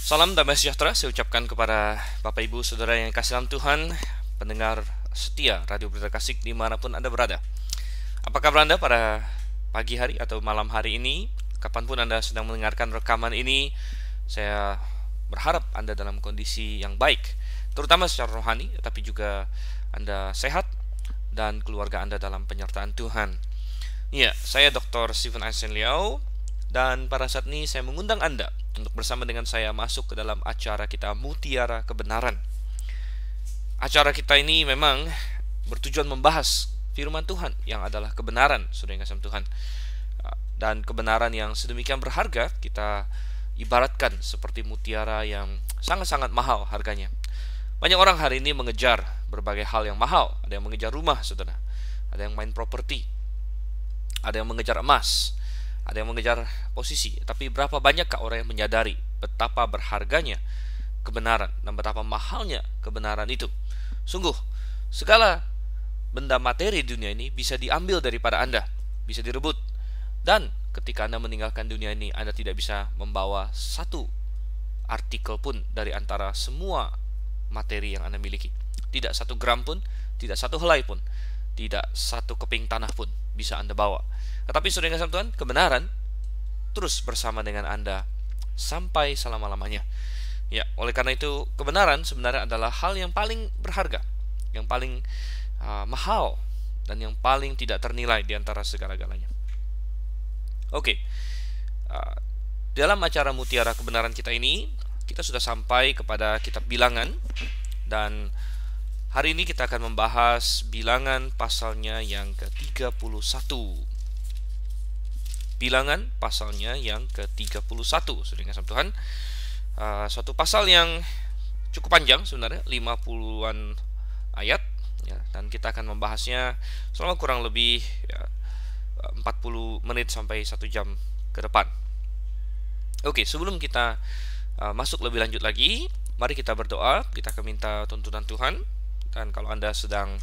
Salam damai sejahtera saya ucapkan kepada Bapak Ibu Saudara yang kasih dalam Tuhan, pendengar setia Radio Berita Kasih dimanapun Anda berada. Apa kabar Anda pada pagi hari atau malam hari ini? Kapanpun Anda sedang mendengarkan rekaman ini, saya berharap Anda dalam kondisi yang baik, terutama secara rohani, tapi juga Anda sehat dan keluarga Anda dalam penyertaan Tuhan. Ya, saya Dr. Stephen Einstein Liao, dan pada saat ini saya mengundang Anda untuk bersama dengan saya masuk ke dalam acara kita Mutiara Kebenaran. Acara kita ini memang bertujuan membahas firman Tuhan yang adalah kebenaran, saudara yang kasih Tuhan. Dan kebenaran yang sedemikian berharga, kita ibaratkan seperti mutiara yang sangat-sangat mahal harganya. Banyak orang hari ini mengejar berbagai hal yang mahal. Ada yang mengejar rumah, saudara. Ada yang main properti. Ada yang mengejar emas. Ada yang mengejar posisi. Tapi berapa banyakkah orang yang menyadari betapa berharganya kebenaran dan betapa mahalnya kebenaran itu? Sungguh, segala benda materi dunia ini bisa diambil daripada Anda, bisa direbut. Dan ketika Anda meninggalkan dunia ini, Anda tidak bisa membawa satu artikel pun dari antara semua materi yang Anda miliki. Tidak satu gram pun, tidak satu helai pun, tidak satu keping tanah pun bisa Anda bawa. Tetapi saudara yang kasih Tuhan, kebenaran terus bersama dengan Anda sampai selama-lamanya. Ya, oleh karena itu kebenaran sebenarnya adalah hal yang paling berharga, yang paling mahal, dan yang paling tidak ternilai di antara segala-galanya. Oke, dalam acara Mutiara Kebenaran kita ini, kita sudah sampai kepada kitab Bilangan, dan hari ini kita akan membahas Bilangan pasalnya yang ke-31. Bilangan pasalnya yang ke-31, saudara kasih Tuhan. Suatu pasal yang cukup panjang sebenarnya, 50-an ayat ya, dan kita akan membahasnya selama kurang lebih 40 menit sampai 1 jam ke depan. Oke, sebelum kita masuk lebih lanjut lagi, mari kita berdoa. Kita akan minta tuntunan Tuhan. Dan kalau Anda sedang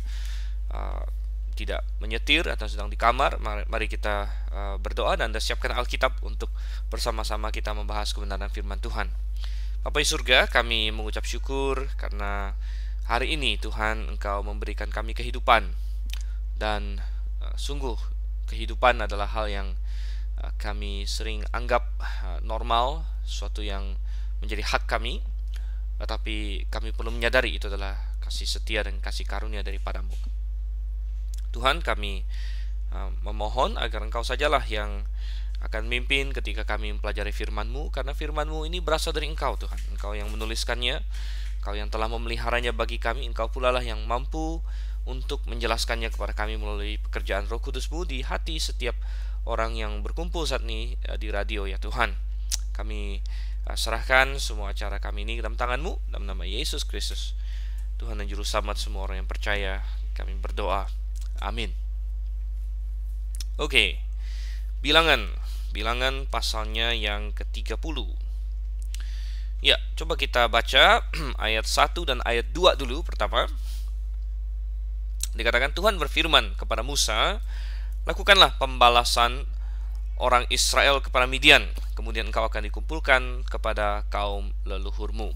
tidak menyetir atau sedang di kamar, mari kita berdoa dan Anda siapkan Alkitab untuk bersama-sama kita membahas kebenaran firman Tuhan. Bapa di surga, kami mengucap syukur karena hari ini Tuhan Engkau memberikan kami kehidupan. Dan sungguh kehidupan adalah hal yang kami sering anggap normal, sesuatu yang menjadi hak kami. Tetapi kami perlu menyadari itu adalah kasih setia dan kasih karunia daripadamu. Tuhan, kami memohon agar Engkau sajalah yang akan memimpin ketika kami mempelajari firman-Mu, karena firman-Mu ini berasal dari Engkau, Tuhan. Engkau yang menuliskannya, Engkau yang telah memeliharanya bagi kami, Engkau pula lah yang mampu untuk menjelaskannya kepada kami melalui pekerjaan Roh Kudus-Mu di hati setiap orang yang berkumpul saat ini di radio, ya Tuhan. Kami serahkan semua acara kami ini dalam tangan-Mu, dalam nama Yesus Kristus, Tuhan dan Juru Selamat semua orang yang percaya. Kami berdoa. Amin. Oke, Bilangan pasalnya yang ke-30. Ya, coba kita baca ayat 1 dan ayat 2 dulu pertama. Dikatakan Tuhan berfirman kepada Musa, lakukanlah pembalasan orang Israel kepada Midian, kemudian engkau akan dikumpulkan kepada kaum leluhurmu.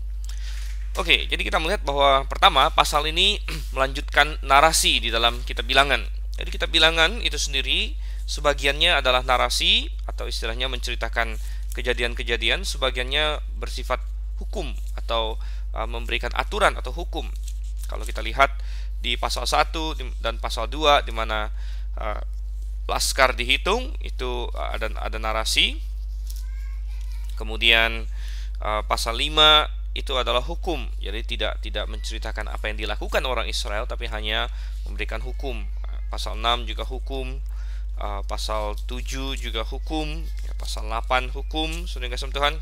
Oke, jadi kita melihat bahwa pertama pasal ini melanjutkan narasi di dalam kitab Bilangan. Jadi kitab Bilangan itu sendiri sebagiannya adalah narasi atau istilahnya menceritakan kejadian-kejadian, sebagiannya bersifat hukum atau memberikan aturan atau hukum. Kalau kita lihat di pasal 1 dan pasal 2 di mana laskar dihitung, itu ada narasi. Kemudian pasal 5 itu adalah hukum. Jadi tidak menceritakan apa yang dilakukan orang Israel, tapi hanya memberikan hukum. Pasal 6 juga hukum, pasal 7 juga hukum, pasal 8 hukum, saudara kasih Tuhan.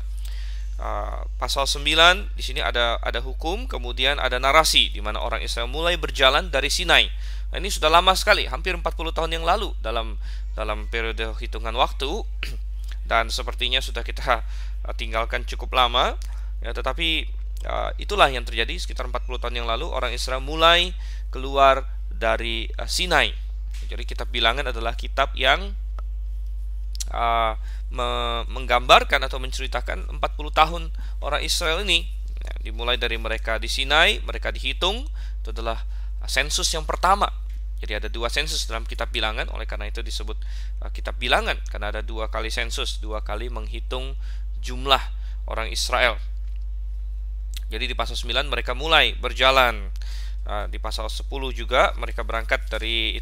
Pasal 9 di sini ada hukum, kemudian ada narasi di mana orang Israel mulai berjalan dari Sinai. Nah, ini sudah lama sekali, hampir 40 tahun yang lalu dalam periode hitungan waktu, dan sepertinya sudah kita tinggalkan cukup lama. Ya, tetapi itulah yang terjadi sekitar 40 tahun yang lalu, orang Israel mulai keluar dari Sinai. Jadi kitab Bilangan adalah kitab yang menggambarkan atau menceritakan 40 tahun orang Israel ini, ya, dimulai dari mereka di Sinai, mereka dihitung. Itu adalah sensus yang pertama. Jadi ada dua sensus dalam kitab Bilangan, oleh karena itu disebut kitab Bilangan, karena ada dua kali sensus, dua kali menghitung jumlah orang Israel. Jadi di pasal 9 mereka mulai berjalan. Di pasal 10 juga mereka berangkat dari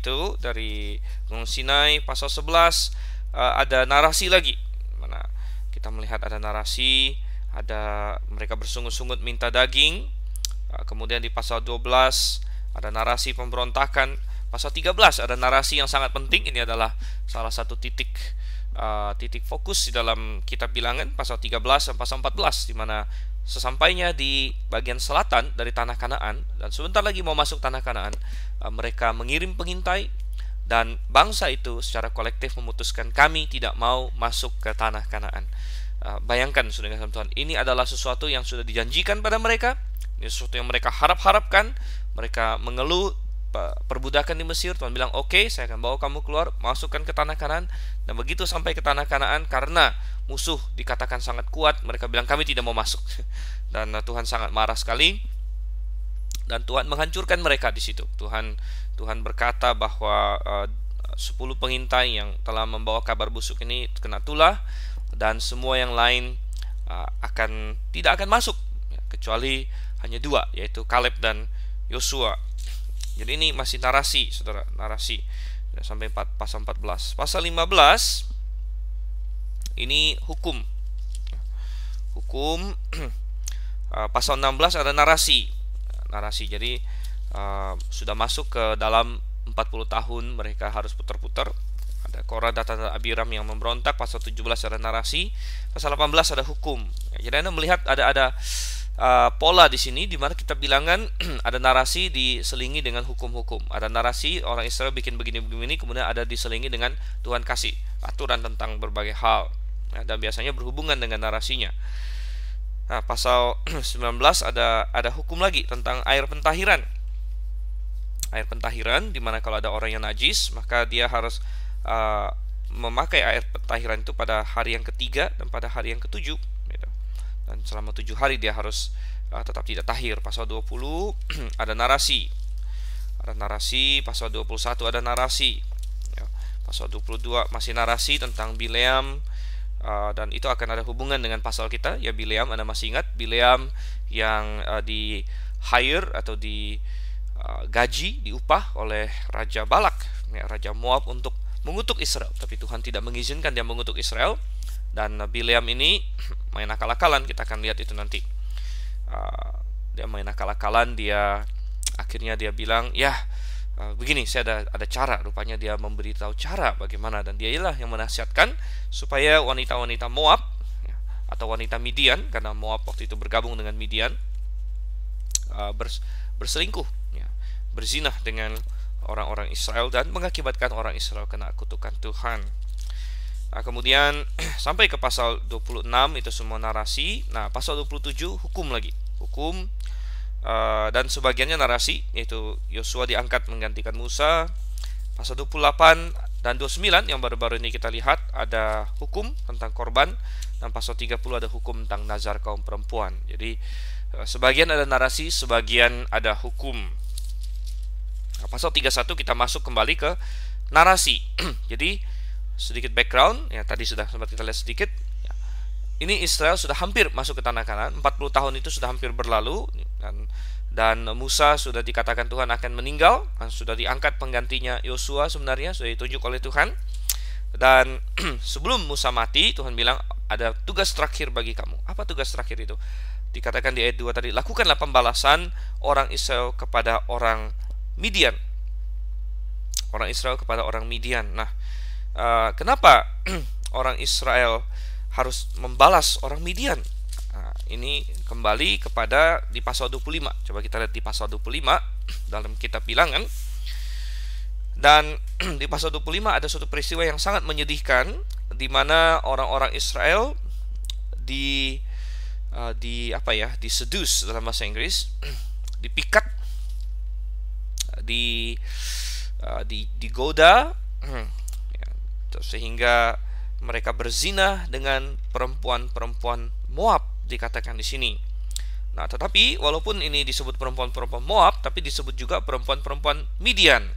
Gunung Sinai. Pasal 11 ada narasi lagi, mana kita melihat ada narasi, ada mereka bersungut-sungut minta daging. Kemudian di pasal 12 ada narasi pemberontakan. Pasal 13 ada narasi yang sangat penting. Ini adalah salah satu titik fokus di dalam kitab Bilangan, pasal 13 dan pasal 14, di mana sesampainya di bagian selatan dari tanah Kanaan dan sebentar lagi mau masuk tanah Kanaan, mereka mengirim pengintai. Dan bangsa itu secara kolektif memutuskan, kami tidak mau masuk ke tanah Kanaan. Bayangkan, saudara Tuhan, ini adalah sesuatu yang sudah dijanjikan pada mereka. Ini sesuatu yang mereka harap-harapkan. Mereka mengeluh perbudakan di Mesir. Tuhan bilang, oke, saya akan bawa kamu keluar, masukkan ke tanah Kanaan. Dan begitu sampai ke tanah Kanaan, karena musuh dikatakan sangat kuat, mereka bilang, kami tidak mau masuk. Dan Tuhan sangat marah sekali. Dan Tuhan menghancurkan mereka di situ. Tuhan berkata bahwa 10 pengintai yang telah membawa kabar busuk ini kena tulah, dan semua yang lain tidak akan masuk, kecuali hanya dua, yaitu Kaleb dan Yosua. Jadi ini masih narasi, saudara, narasi sampai pasal 14. Pasal 15 ini hukum. Pasal 16 ada narasi. Jadi sudah masuk ke dalam 40 tahun mereka harus putar-putar. Ada Korah, Datan, dan Abiram yang memberontak. Pasal 17 ada narasi. Pasal 18 ada hukum. Jadi Anda melihat ada pola di sini, di mana kita Bilangan ada narasi diselingi dengan hukum-hukum. Ada narasi orang Israel bikin begini-begini, kemudian ada diselingi dengan Tuhan kasih aturan tentang berbagai hal, dan biasanya berhubungan dengan narasinya. Nah, pasal 19 ada hukum lagi tentang air pentahiran. Air pentahiran, dimana kalau ada orang yang najis, maka dia harus memakai air pentahiran itu pada hari yang ketiga dan pada hari yang ketujuh, gitu. Dan selama 7 hari dia harus tetap tidak tahir. Pasal 20 ada narasi. Pasal 21 ada narasi. Pasal 22 masih narasi tentang Bileam. Dan itu akan ada hubungan dengan pasal kita, ya. Bileam, Anda masih ingat Bileam yang di hire atau gaji, diupah oleh Raja Balak, ya, Raja Moab, untuk mengutuk Israel. Tapi Tuhan tidak mengizinkan dia mengutuk Israel. Dan Bileam ini main akal-akalan, kita akan lihat itu nanti. Dia main akal-akalan, akhirnya dia bilang, ya, begini, saya ada cara. Rupanya dia memberitahu cara bagaimana, dan dia ialah yang menasihatkan supaya wanita-wanita Moab, ya, atau wanita Midian, karena Moab waktu itu bergabung dengan Midian, berselingkuh, ya, berzinah dengan orang-orang Israel, dan mengakibatkan orang Israel kena kutukan Tuhan. Nah, kemudian sampai ke pasal 26 itu semua narasi. Nah, pasal 27 hukum lagi, dan sebagiannya narasi, yaitu Yosua diangkat menggantikan Musa. Pasal 28 dan 29 yang baru-baru ini kita lihat ada hukum tentang korban, dan pasal 30 ada hukum tentang nazar kaum perempuan. Jadi sebagian ada narasi, sebagian ada hukum. Nah, pasal 31 kita masuk kembali ke narasi. Jadi sedikit background, ya, tadi sudah sempat kita lihat sedikit. Ini Israel sudah hampir masuk ke tanah Kanaan. 40 tahun itu sudah hampir berlalu, dan Musa sudah dikatakan Tuhan akan meninggal, dan sudah diangkat penggantinya Yosua, sebenarnya sudah ditunjuk oleh Tuhan. Dan sebelum Musa mati, Tuhan bilang ada tugas terakhir bagi kamu. Apa tugas terakhir itu? Dikatakan di ayat 2 tadi, lakukanlah pembalasan orang Israel kepada orang Midian. Orang Israel kepada orang Midian. Nah, kenapa orang Israel harus membalas orang Midian? Nah, ini kembali kepada di pasal 25. Coba kita lihat di pasal 25 dalam kitab Bilangan. Dan di pasal 25 ada suatu peristiwa yang sangat menyedihkan, di mana orang-orang Israel diseduce dalam bahasa Inggris, dipikat, digoda, sehingga mereka berzina dengan perempuan-perempuan Moab, dikatakan di sini. Nah, tetapi walaupun ini disebut perempuan-perempuan Moab, tapi disebut juga perempuan-perempuan Midian.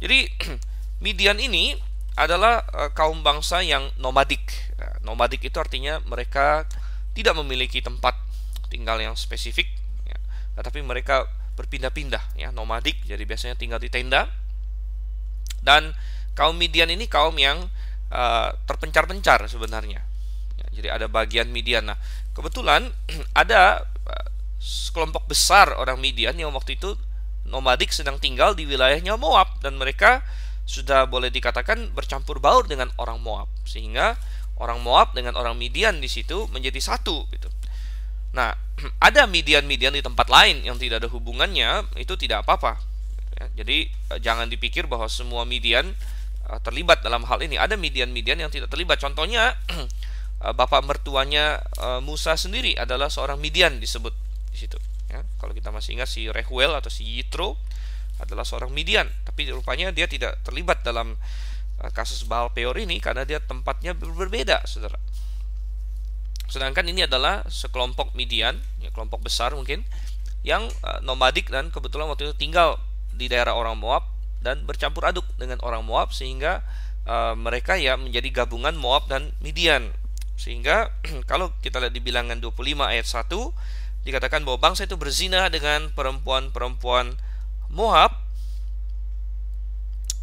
Jadi Midian ini adalah kaum bangsa yang nomadik. Nomadik itu artinya mereka tidak memiliki tempat tinggal yang spesifik, ya, tetapi mereka berpindah-pindah, ya, nomadik. Jadi biasanya tinggal di tenda. Dan kaum Midian ini kaum yang terpencar-pencar sebenarnya. Ya, jadi ada bagian Midian. Nah, kebetulan ada sekelompok besar orang Midian yang waktu itu nomadik sedang tinggal di wilayahnya Moab, dan mereka sudah boleh dikatakan bercampur baur dengan orang Moab, sehingga orang Moab dengan orang Midian di situ menjadi satu gitu. Nah, ada Midian-Midian di tempat lain yang tidak ada hubungannya, itu tidak apa-apa. Jadi jangan dipikir bahwa semua Midian terlibat dalam hal ini. Ada Midian-Midian yang tidak terlibat. Contohnya bapak mertuanya Musa sendiri adalah seorang Midian disebut di situ. Ya, kalau kita masih ingat si Rehuel atau si Yitro adalah seorang Midian, tapi rupanya dia tidak terlibat dalam kasus Baal Peor ini karena dia tempatnya berbeda, saudara. Sedangkan ini adalah sekelompok Midian, ya, kelompok besar mungkin, yang nomadik dan kebetulan waktu itu tinggal di daerah orang Moab dan bercampur aduk dengan orang Moab, sehingga mereka ya menjadi gabungan Moab dan Midian. Sehingga kalau kita lihat di Bilangan 25 ayat 1 dikatakan bahwa bangsa itu berzina dengan perempuan-perempuan Moab.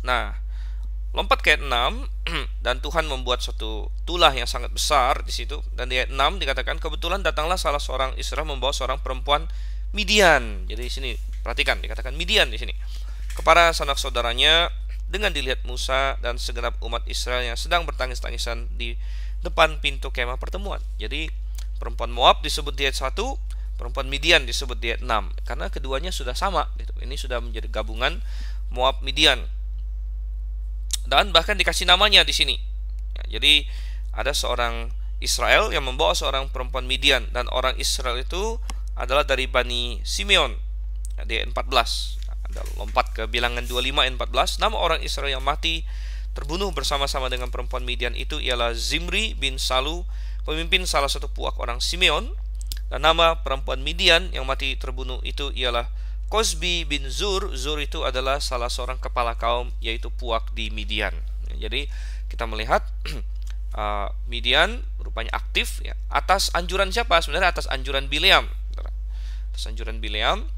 Nah, lompat ke ayat 6, dan Tuhan membuat suatu tulah yang sangat besar di situ. Dan di ayat 6 dikatakan kebetulan datanglah salah seorang Israel membawa seorang perempuan Midian. Jadi di sini perhatikan dikatakan Midian di sini kepada sanak saudaranya, dengan dilihat Musa dan segenap umat Israel yang sedang bertangis-tangisan di depan pintu kemah pertemuan. Jadi perempuan Moab disebut di ayat 1, perempuan Midian disebut di ayat 6, karena keduanya sudah sama gitu. Ini sudah menjadi gabungan Moab Midian. Dan bahkan dikasih namanya di sini. Ya, jadi ada seorang Israel yang membawa seorang perempuan Midian, dan orang Israel itu adalah dari Bani Simeon. Ya, di ayat 14. Ada lompat ke Bilangan 25 ayat 14. Nama orang Israel yang mati terbunuh bersama-sama dengan perempuan Midian itu ialah Zimri bin Salu, pemimpin salah satu puak orang Simeon. Dan nama perempuan Midian yang mati terbunuh itu ialah Kozbi bin Zur. Zur itu adalah salah seorang kepala kaum, yaitu puak di Midian. Jadi kita melihat Midian rupanya aktif, ya, atas anjuran siapa? Sebenarnya atas anjuran Bileam. Atas anjuran Bileam,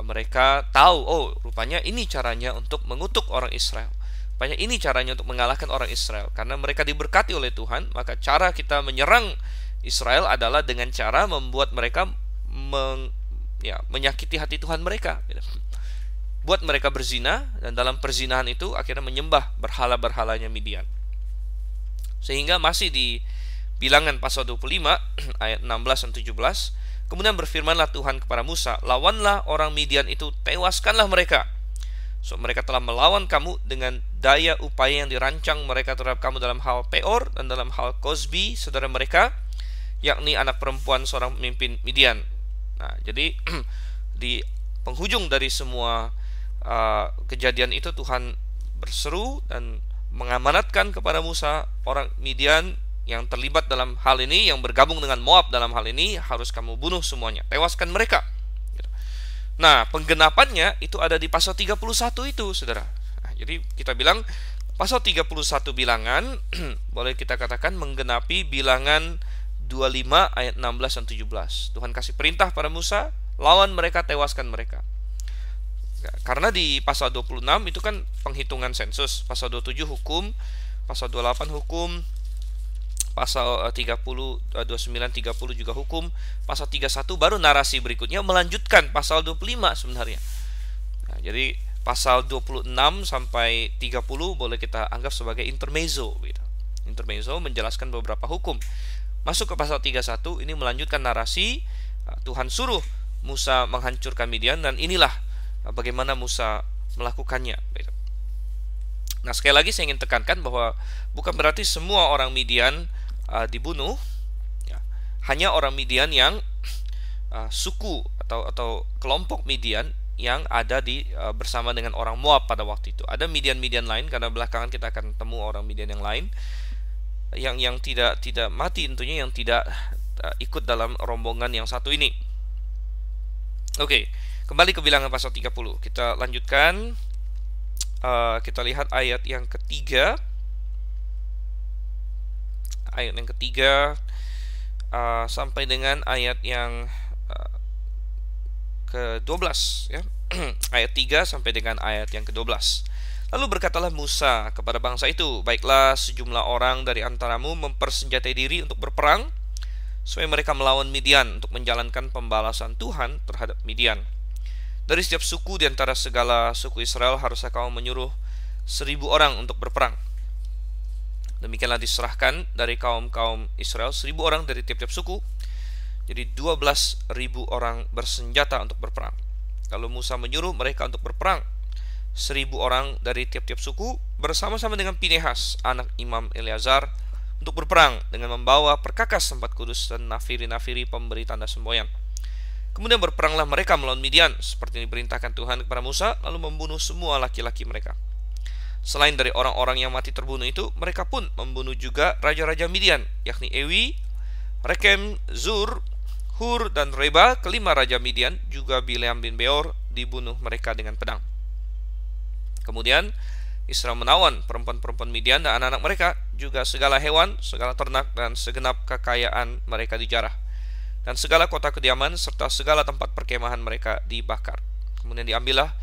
mereka tahu, oh rupanya ini caranya untuk mengutuk orang Israel. Rupanya ini caranya untuk mengalahkan orang Israel. Karena mereka diberkati oleh Tuhan, maka cara kita menyerang Israel adalah dengan cara membuat mereka menyakiti hati Tuhan mereka, buat mereka berzina, dan dalam perzinahan itu akhirnya menyembah berhala-berhalanya Midian. Sehingga masih di Bilangan pasal 25 ayat 16 dan 17, kemudian berfirmanlah Tuhan kepada Musa, lawanlah orang Midian itu, tewaskanlah mereka. So, mereka telah melawan kamu dengan daya upaya yang dirancang mereka terhadap kamu dalam hal Peor dan dalam hal Kozbi, saudara mereka, yakni anak perempuan seorang pemimpin Midian. Nah, jadi di penghujung dari semua kejadian itu, Tuhan berseru dan mengamanatkan kepada Musa, orang Midian yang terlibat dalam hal ini, yang bergabung dengan Moab dalam hal ini, harus kamu bunuh semuanya, tewaskan mereka. Nah, penggenapannya itu ada di pasal 31 itu, saudara. Nah, jadi kita bilang pasal 31 Bilangan boleh kita katakan menggenapi Bilangan 25 ayat 16 dan 17. Tuhan kasih perintah pada Musa, lawan mereka, tewaskan mereka. Karena di pasal 26 itu kan penghitungan sensus, pasal 27 hukum, pasal 28 hukum, pasal 30, 29, 30 juga hukum, pasal 31 baru narasi berikutnya melanjutkan pasal 25 sebenarnya. Nah, jadi pasal 26 sampai 30 boleh kita anggap sebagai intermezzo gitu. Intermezzo menjelaskan beberapa hukum. Masuk ke pasal 31, ini melanjutkan narasi. Tuhan suruh Musa menghancurkan Midian, dan inilah bagaimana Musa melakukannya. Nah, sekali lagi saya ingin tekankan bahwa bukan berarti semua orang Midian dibunuh, ya. Hanya orang Midian yang suku atau kelompok Midian yang ada bersama dengan orang Moab pada waktu itu. Ada Midian-Midian lain, karena belakangan kita akan temu orang Midian yang lain. yang tidak mati tentunya, yang tidak ikut dalam rombongan yang satu ini. Oke, kembali ke Bilangan pasal 30. Kita lanjutkan. Kita lihat ayat yang ketiga. Ayat yang ketiga sampai dengan ayat yang ke-12 ya. Ayat 3 sampai dengan ayat yang ke-12. Lalu berkatalah Musa kepada bangsa itu, baiklah sejumlah orang dari antaramu mempersenjatai diri untuk berperang, supaya mereka melawan Midian untuk menjalankan pembalasan Tuhan terhadap Midian. Dari setiap suku di antara segala suku Israel haruslah kamu menyuruh 1.000 orang untuk berperang. Demikianlah diserahkan dari kaum Israel 1.000 orang dari tiap-tiap suku. Jadi 12.000 orang bersenjata untuk berperang. Lalu Musa menyuruh mereka untuk berperang 1.000 orang dari tiap-tiap suku bersama-sama dengan Pinehas anak Imam Eleazar untuk berperang dengan membawa perkakas tempat kudus dan nafiri-nafiri pemberi tanda semboyan. Kemudian berperanglah mereka melawan Midian seperti yang diperintahkan Tuhan kepada Musa, lalu membunuh semua laki-laki mereka. Selain dari orang-orang yang mati terbunuh itu, mereka pun membunuh juga raja-raja Midian, yakni Ewi, Rekem, Zur, Hur, dan Reba, kelima raja Midian. Juga Bileam bin Beor dibunuh mereka dengan pedang. Kemudian Israel menawan perempuan-perempuan Midian dan anak-anak mereka, juga segala hewan, segala ternak, dan segenap kekayaan mereka dijarah. Dan segala kota kediaman serta segala tempat perkemahan mereka dibakar. Kemudian diambillah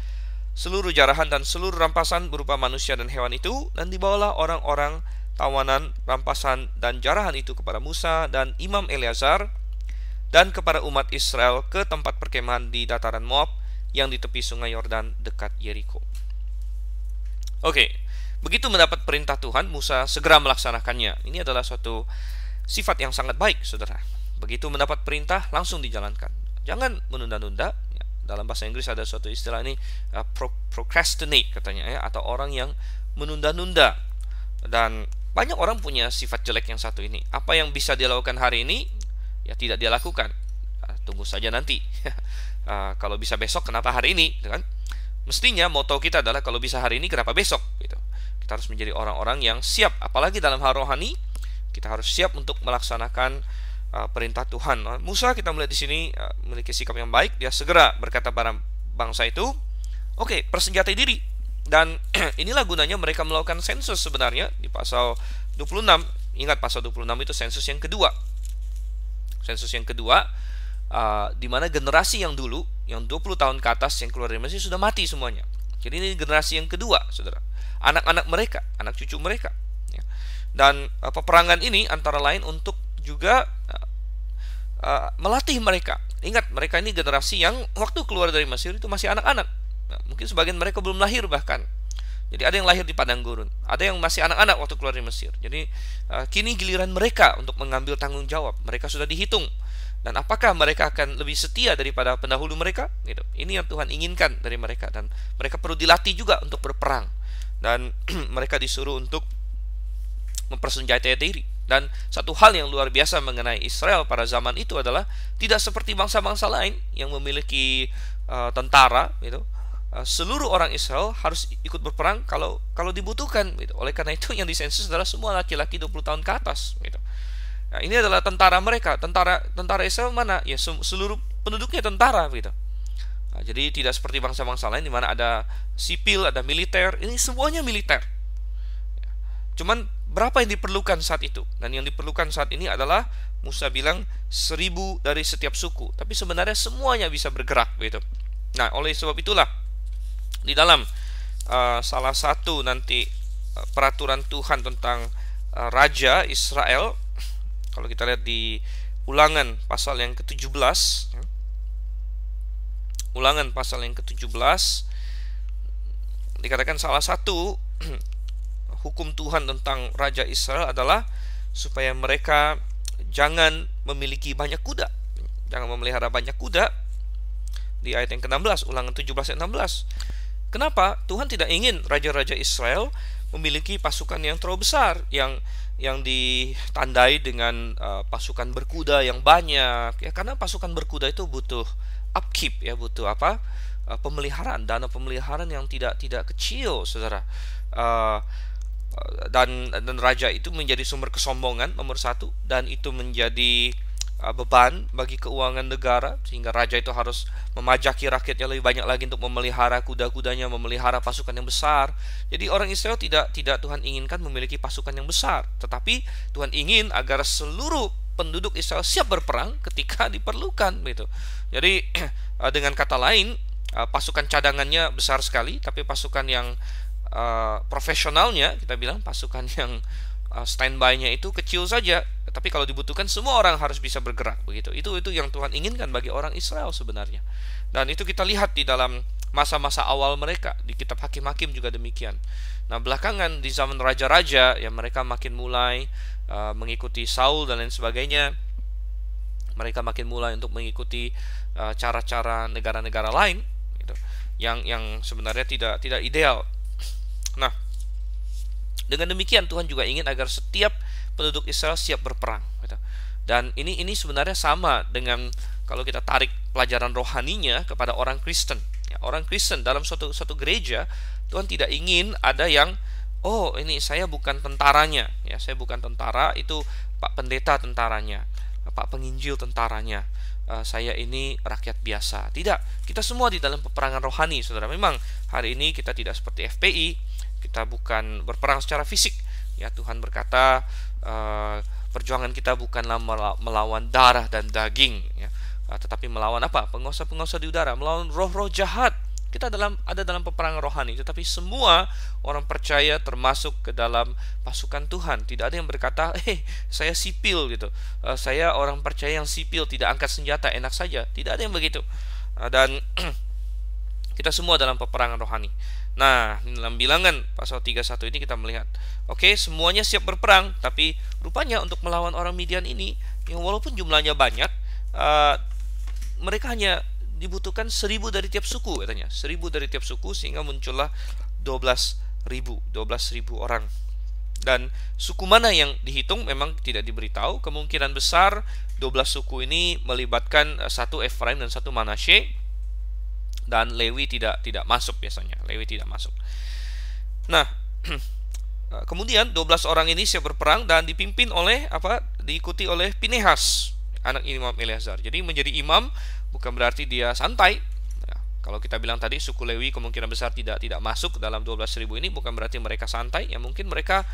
seluruh jarahan dan seluruh rampasan berupa manusia dan hewan itu, dan dibawalah orang-orang tawanan, rampasan, dan jarahan itu kepada Musa dan Imam Eleazar dan kepada umat Israel ke tempat perkemahan di dataran Moab yang di tepi sungai Yordan dekat Yeriko. Oke, begitu mendapat perintah Tuhan, Musa segera melaksanakannya. Ini adalah suatu sifat yang sangat baik, saudara. Begitu mendapat perintah, langsung dijalankan. Jangan menunda-nunda. Ya, dalam bahasa Inggris ada suatu istilah ini, procrastinate katanya ya, atau orang yang menunda-nunda. Dan banyak orang punya sifat jelek yang satu ini. Apa yang bisa dia lakukan hari ini, ya tidak dia lakukan. Tunggu saja nanti. Kalau bisa besok, kenapa hari ini? Gitu kan? Mestinya moto kita adalah kalau bisa hari ini, kenapa besok? Gitu. Kita harus menjadi orang-orang yang siap. Apalagi dalam hal rohani, kita harus siap untuk melaksanakan perintah Tuhan. Musa kita melihat di sini memiliki sikap yang baik. Dia segera berkata pada bangsa itu, oke, persenjatai diri. Dan inilah gunanya mereka melakukan sensus sebenarnya di pasal 26. Ingat pasal 26 itu sensus yang kedua. Sensus yang kedua, di mana generasi yang dulu, yang 20 tahun ke atas yang keluar dari Mesir sudah mati semuanya. Jadi ini generasi yang kedua, saudara. Anak-anak mereka, anak cucu mereka. Dan peperangan ini antara lain untuk juga melatih mereka. Ingat, mereka ini generasi yang waktu keluar dari Mesir itu masih anak-anak. Mungkin sebagian mereka belum lahir bahkan. Jadi ada yang lahir di padang gurun, ada yang masih anak-anak waktu keluar dari Mesir. Jadi kini giliran mereka untuk mengambil tanggung jawab. Mereka sudah dihitung. Dan apakah mereka akan lebih setia daripada pendahulu mereka? Gitu. Ini yang Tuhan inginkan dari mereka. Dan mereka perlu dilatih juga untuk berperang. Dan mereka disuruh untuk mempersenjatai diri. Dan satu hal yang luar biasa mengenai Israel pada zaman itu adalah tidak seperti bangsa-bangsa lain yang memiliki tentara, gitu. Seluruh orang Israel harus ikut berperang kalau dibutuhkan, gitu. Oleh karena itu yang disensus adalah semua laki-laki 20 tahun ke atas, gitu. Nah, ini adalah tentara mereka. Tentara Israel mana? Ya seluruh penduduknya tentara, gitu. Nah, jadi tidak seperti bangsa-bangsa lain di mana ada sipil, ada militer. Ini semuanya militer. Cuman berapa yang diperlukan saat itu? Dan yang diperlukan saat ini adalah Musa bilang 1.000 dari setiap suku. Tapi sebenarnya semuanya bisa bergerak, gitu. Nah, oleh sebab itulah di dalam salah satu nanti peraturan Tuhan tentang raja Israel, kalau kita lihat di Ulangan pasal yang ke-17, Ulangan pasal yang ke-17 dikatakan salah satu hukum Tuhan tentang raja Israel adalah supaya mereka jangan memiliki banyak kuda, jangan memelihara banyak kuda. Di ayat yang ke-16, Ulangan 17 ayat 16. Kenapa? Tuhan tidak ingin raja-raja Israel memiliki pasukan yang terlalu besar, yang ditandai dengan pasukan berkuda yang banyak. Ya, karena pasukan berkuda itu butuh upkeep, ya, butuh apa? Pemeliharaan, dana pemeliharaan yang tidak kecil, saudara. dan raja itu menjadi sumber kesombongan nomor satu, dan itu menjadi beban bagi keuangan negara, sehingga raja itu harus memajaki rakyatnya lebih banyak lagi untuk memelihara kuda-kudanya, memelihara pasukan yang besar. Jadi orang Israel tidak Tuhan inginkan memiliki pasukan yang besar, tetapi Tuhan ingin agar seluruh penduduk Israel siap berperang ketika diperlukan gitu. Jadi dengan kata lain, pasukan cadangannya besar sekali, tapi pasukan yang profesionalnya, kita bilang pasukan yang standby-nya itu kecil saja. Tapi kalau dibutuhkan semua orang harus bisa bergerak begitu. Itu yang Tuhan inginkan bagi orang Israel sebenarnya. Dan itu kita lihat di dalam masa-masa awal mereka, di kitab Hakim-Hakim juga demikian. Nah, belakangan di zaman raja-raja yang mereka makin mulai mengikuti Saul dan lain sebagainya, mereka makin mulai untuk mengikuti cara-cara negara-negara lain gitu, yang sebenarnya tidak ideal. Nah, dengan demikian Tuhan juga ingin agar setiap penduduk Israel siap berperang gitu. Dan ini sebenarnya sama dengan kalau kita tarik pelajaran rohaninya kepada orang Kristen. Ya, orang Kristen dalam suatu gereja, Tuhan tidak ingin ada yang, oh ini saya bukan tentaranya, ya saya bukan tentara, itu Pak Pendeta tentaranya, Pak Penginjil tentaranya, saya ini rakyat biasa. Tidak, kita semua di dalam peperangan rohani, saudara. Memang hari ini kita tidak seperti FPI, kita bukan berperang secara fisik. Ya, Tuhan berkata perjuangan kita bukanlah melawan darah dan daging, ya, tetapi melawan apa? Penguasa-penguasa di udara, melawan roh-roh jahat. Kita ada dalam peperangan rohani, tetapi semua orang percaya termasuk ke dalam pasukan Tuhan. Tidak ada yang berkata, saya sipil gitu, saya orang percaya yang sipil, tidak angkat senjata, enak saja. Tidak ada yang begitu. Dan kita semua dalam peperangan rohani. Nah, dalam Bilangan pasal 31 ini kita melihat, oke, semuanya siap berperang, tapi rupanya untuk melawan orang Midian ini, yang walaupun jumlahnya banyak, mereka hanya dibutuhkan 1.000 dari tiap suku, katanya 1.000 dari tiap suku, sehingga muncullah 12.000 orang. Dan suku mana yang dihitung memang tidak diberitahu. Kemungkinan besar 12 suku ini melibatkan satu Efraim dan satu Manasye, dan Lewi tidak masuk biasanya. Lewi tidak masuk. Nah, kemudian 12 orang ini siap berperang dan dipimpin oleh diikuti oleh Pinehas, anak Imam Eleazar. Jadi menjadi imam bukan berarti dia santai. Nah, kalau kita bilang tadi suku Lewi kemungkinan besar tidak masuk dalam 12.000 ini, bukan berarti mereka santai. Ya mungkin mereka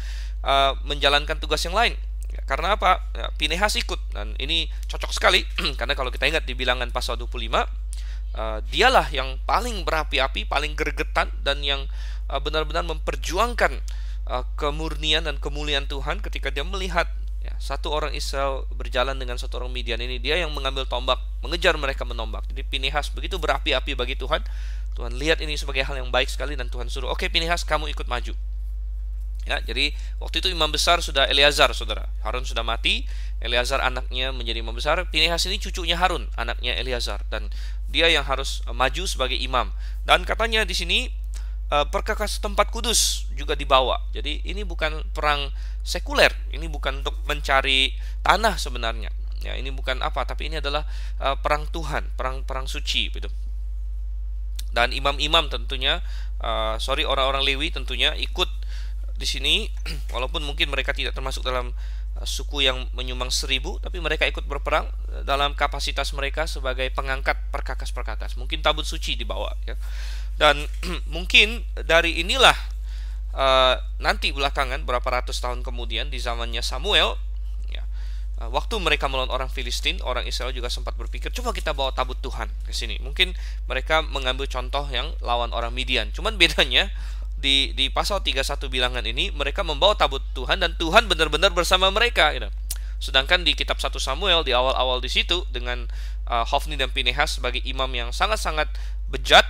menjalankan tugas yang lain. Ya, karena apa? Ya, Pinehas ikut, dan ini cocok sekali karena kalau kita ingat di Bilangan pasal 25, dialah yang paling berapi-api, paling gregetan, dan yang benar-benar memperjuangkan kemurnian dan kemuliaan Tuhan ketika dia melihat satu orang Israel berjalan dengan satu orang Midian ini. Dia yang mengambil tombak, mengejar mereka menombak. Jadi Pinehas begitu berapi-api bagi Tuhan. Tuhan lihat ini sebagai hal yang baik sekali, dan Tuhan suruh, oke Pinehas, kamu ikut maju. Ya, jadi waktu itu imam besar sudah Eleazar, saudara. Harun sudah mati, Eleazar anaknya menjadi imam besar. Pinehas ini cucunya Harun, anaknya Eleazar, dan dia yang harus maju sebagai imam. Dan katanya di sini perkakas tempat kudus juga dibawa. Jadi ini bukan perang sekuler, ini bukan untuk mencari tanah sebenarnya. Ya, ini bukan apa, tapi ini adalah perang Tuhan, perang suci gitu. Dan imam-imam tentunya, orang-orang Lewi tentunya ikut di sini, walaupun mungkin mereka tidak termasuk dalam suku yang menyumbang 1.000, tapi mereka ikut berperang dalam kapasitas mereka sebagai pengangkat perkakas-perkakas. Mungkin tabut suci dibawa, ya. Dan mungkin dari inilah nanti belakangan berapa ratus tahun kemudian di zamannya Samuel, ya, waktu mereka melawan orang Filistin, orang Israel juga sempat berpikir, coba kita bawa tabut Tuhan ke sini. Mungkin mereka mengambil contoh yang lawan orang Midian. Cuman bedanya di pasal 31 Bilangan ini, mereka membawa tabut Tuhan dan Tuhan benar-benar bersama mereka gitu. Sedangkan di kitab 1 Samuel di awal-awal di situ, dengan Hofni dan Pinehas sebagai imam yang sangat-sangat bejat,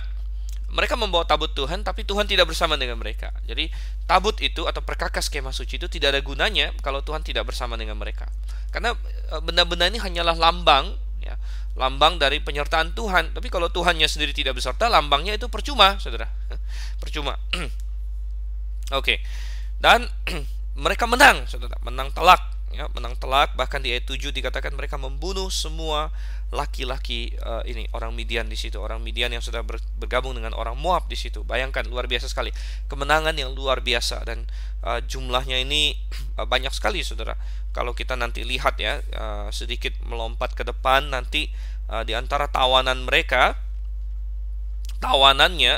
mereka membawa tabut Tuhan, tapi Tuhan tidak bersama dengan mereka. Jadi tabut itu atau perkakas kemah suci itu tidak ada gunanya kalau Tuhan tidak bersama dengan mereka. Karena benda-benda ini hanyalah lambang, ya, lambang dari penyertaan Tuhan. Tapi kalau Tuhannya sendiri tidak beserta, lambangnya itu percuma, saudara. Percuma. Oke. Dan mereka menang, saudara, menang telak, ya, menang telak. Bahkan di ayat 7 dikatakan mereka membunuh semua laki-laki ini orang Midian di situ, orang Midian yang sudah bergabung dengan orang Moab di situ. Bayangkan, luar biasa sekali, kemenangan yang luar biasa, dan jumlahnya ini banyak sekali, saudara. Kalau kita nanti lihat ya, sedikit melompat ke depan nanti, di antara tawanannya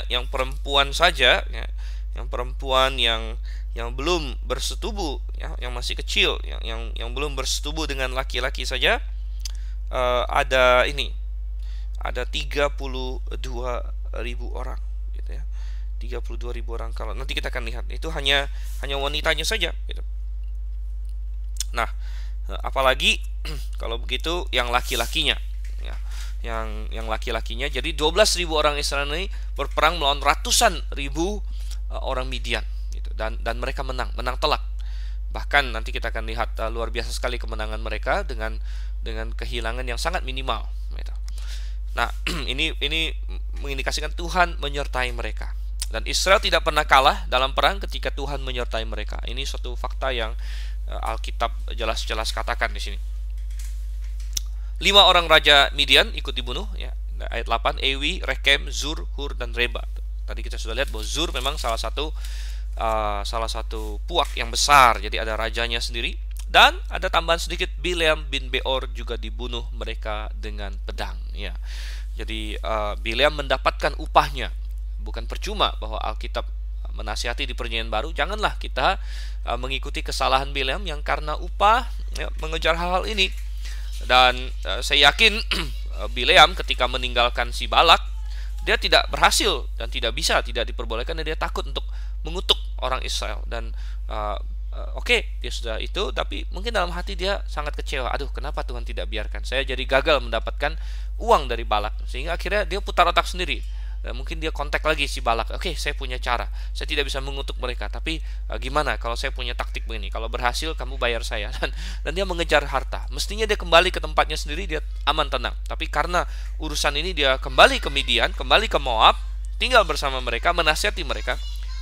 yang perempuan saja, ya, yang perempuan yang belum bersetubuh, ya, yang masih kecil, yang belum bersetubuh dengan laki-laki saja, ada 32.000 orang, gitu ya. 32.000 orang. Kalau nanti kita akan lihat, itu hanya wanitanya saja, gitu. Nah, apalagi kalau begitu yang laki-lakinya, ya, yang laki-lakinya. Jadi 12.000 orang Israel ini berperang melawan ratusan ribu orang Midian, gitu. Dan mereka menang telak. Bahkan nanti kita akan lihat luar biasa sekali kemenangan mereka dengan kehilangan yang sangat minimal, gitu. Nah, ini mengindikasikan Tuhan menyertai mereka, dan Israel tidak pernah kalah dalam perang ketika Tuhan menyertai mereka. Ini suatu fakta yang Alkitab jelas-jelas katakan di sini. 5 orang raja Midian ikut dibunuh, ya. Ayat 8, Ewi, Rekem, Zur, Hur, dan Reba. Tadi kita sudah lihat bahwa Zur memang salah satu puak yang besar, jadi ada rajanya sendiri. Dan ada tambahan sedikit, Bileam bin Beor juga dibunuh mereka dengan pedang, ya. Jadi Bileam mendapatkan upahnya. Bukan percuma bahwa Alkitab menasihati di Perjanjian Baru, janganlah kita mengikuti kesalahan Bileam yang karena upah, ya, mengejar hal-hal ini. Dan saya yakin Bileam ketika meninggalkan si Balak, dia tidak berhasil dan tidak diperbolehkan, dan dia takut untuk mengutuk orang Israel. Dan oke, dia sudah itu, tapi mungkin dalam hati dia sangat kecewa. Aduh, kenapa Tuhan tidak biarkan saya jadi gagal mendapatkan uang dari Balak? Sehingga akhirnya dia putar otak sendiri. Dan mungkin dia kontak lagi si Balak. Oke, saya punya cara. Saya tidak bisa mengutuk mereka, tapi gimana kalau saya punya taktik begini? Kalau berhasil, kamu bayar saya. Dan dia mengejar harta. Mestinya dia kembali ke tempatnya sendiri, dia aman tenang. Tapi karena urusan ini, dia kembali ke Midian, kembali ke Moab, tinggal bersama mereka, menasihati mereka.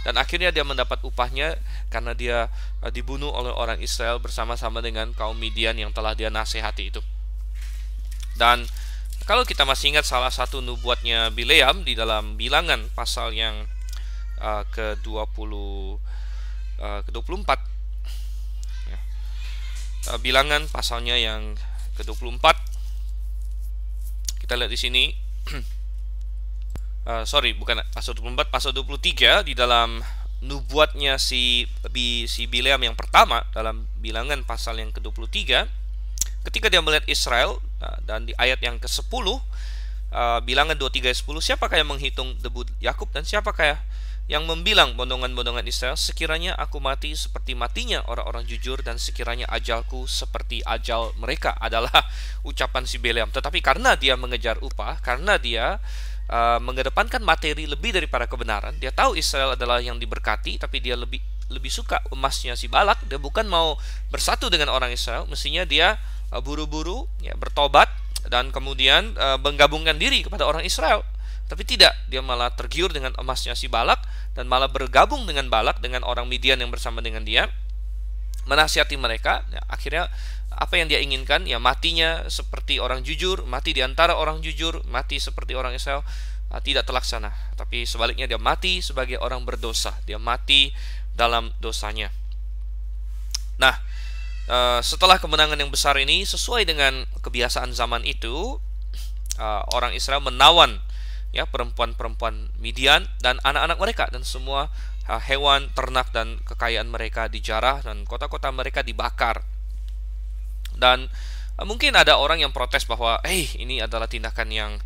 Dan akhirnya dia mendapat upahnya karena dia dibunuh oleh orang Israel bersama-sama dengan kaum Midian yang telah dia nasihati itu. Dan kalau kita masih ingat salah satu nubuatnya Bileam di dalam Bilangan pasal yang ke-24, ya. Bilangan pasalnya yang ke-24, kita lihat di sini. Bukan pasal 24, pasal 23, di dalam nubuatnya si Bileam yang pertama dalam Bilangan pasal yang ke-23, ketika dia melihat Israel, dan di ayat yang ke-10, Bilangan 23 ayat 10, siapakah yang menghitung debu Yakub, dan siapakah yang membilang bondongan-bondongan Israel? Sekiranya aku mati seperti matinya orang-orang jujur, dan sekiranya ajalku seperti ajal mereka. Adalah ucapan si Bileam. Tetapi karena dia mengejar upah, karena dia mengedepankan materi lebih daripada kebenaran, dia tahu Israel adalah yang diberkati, tapi dia lebih suka emasnya si Balak. Dia bukan mau bersatu dengan orang Israel. Mestinya dia buru-buru, ya, bertobat dan kemudian menggabungkan diri kepada orang Israel. Tapi tidak, dia malah tergiur dengan emasnya si Balak, dan malah bergabung dengan Balak, dengan orang Midian yang bersama dengan dia, menasihati mereka. Ya, akhirnya apa yang dia inginkan? Ya, matinya seperti orang jujur, mati di antara orang jujur, mati seperti orang Israel, tidak terlaksana. Tapi sebaliknya, dia mati sebagai orang berdosa, dia mati dalam dosanya. Nah, setelah kemenangan yang besar ini, sesuai dengan kebiasaan zaman itu, orang Israel menawan, ya, perempuan-perempuan Midian dan anak-anak mereka, dan semua hewan, ternak, dan kekayaan mereka dijarah, dan kota-kota mereka dibakar. Dan mungkin ada orang yang protes bahwa ini adalah tindakan yang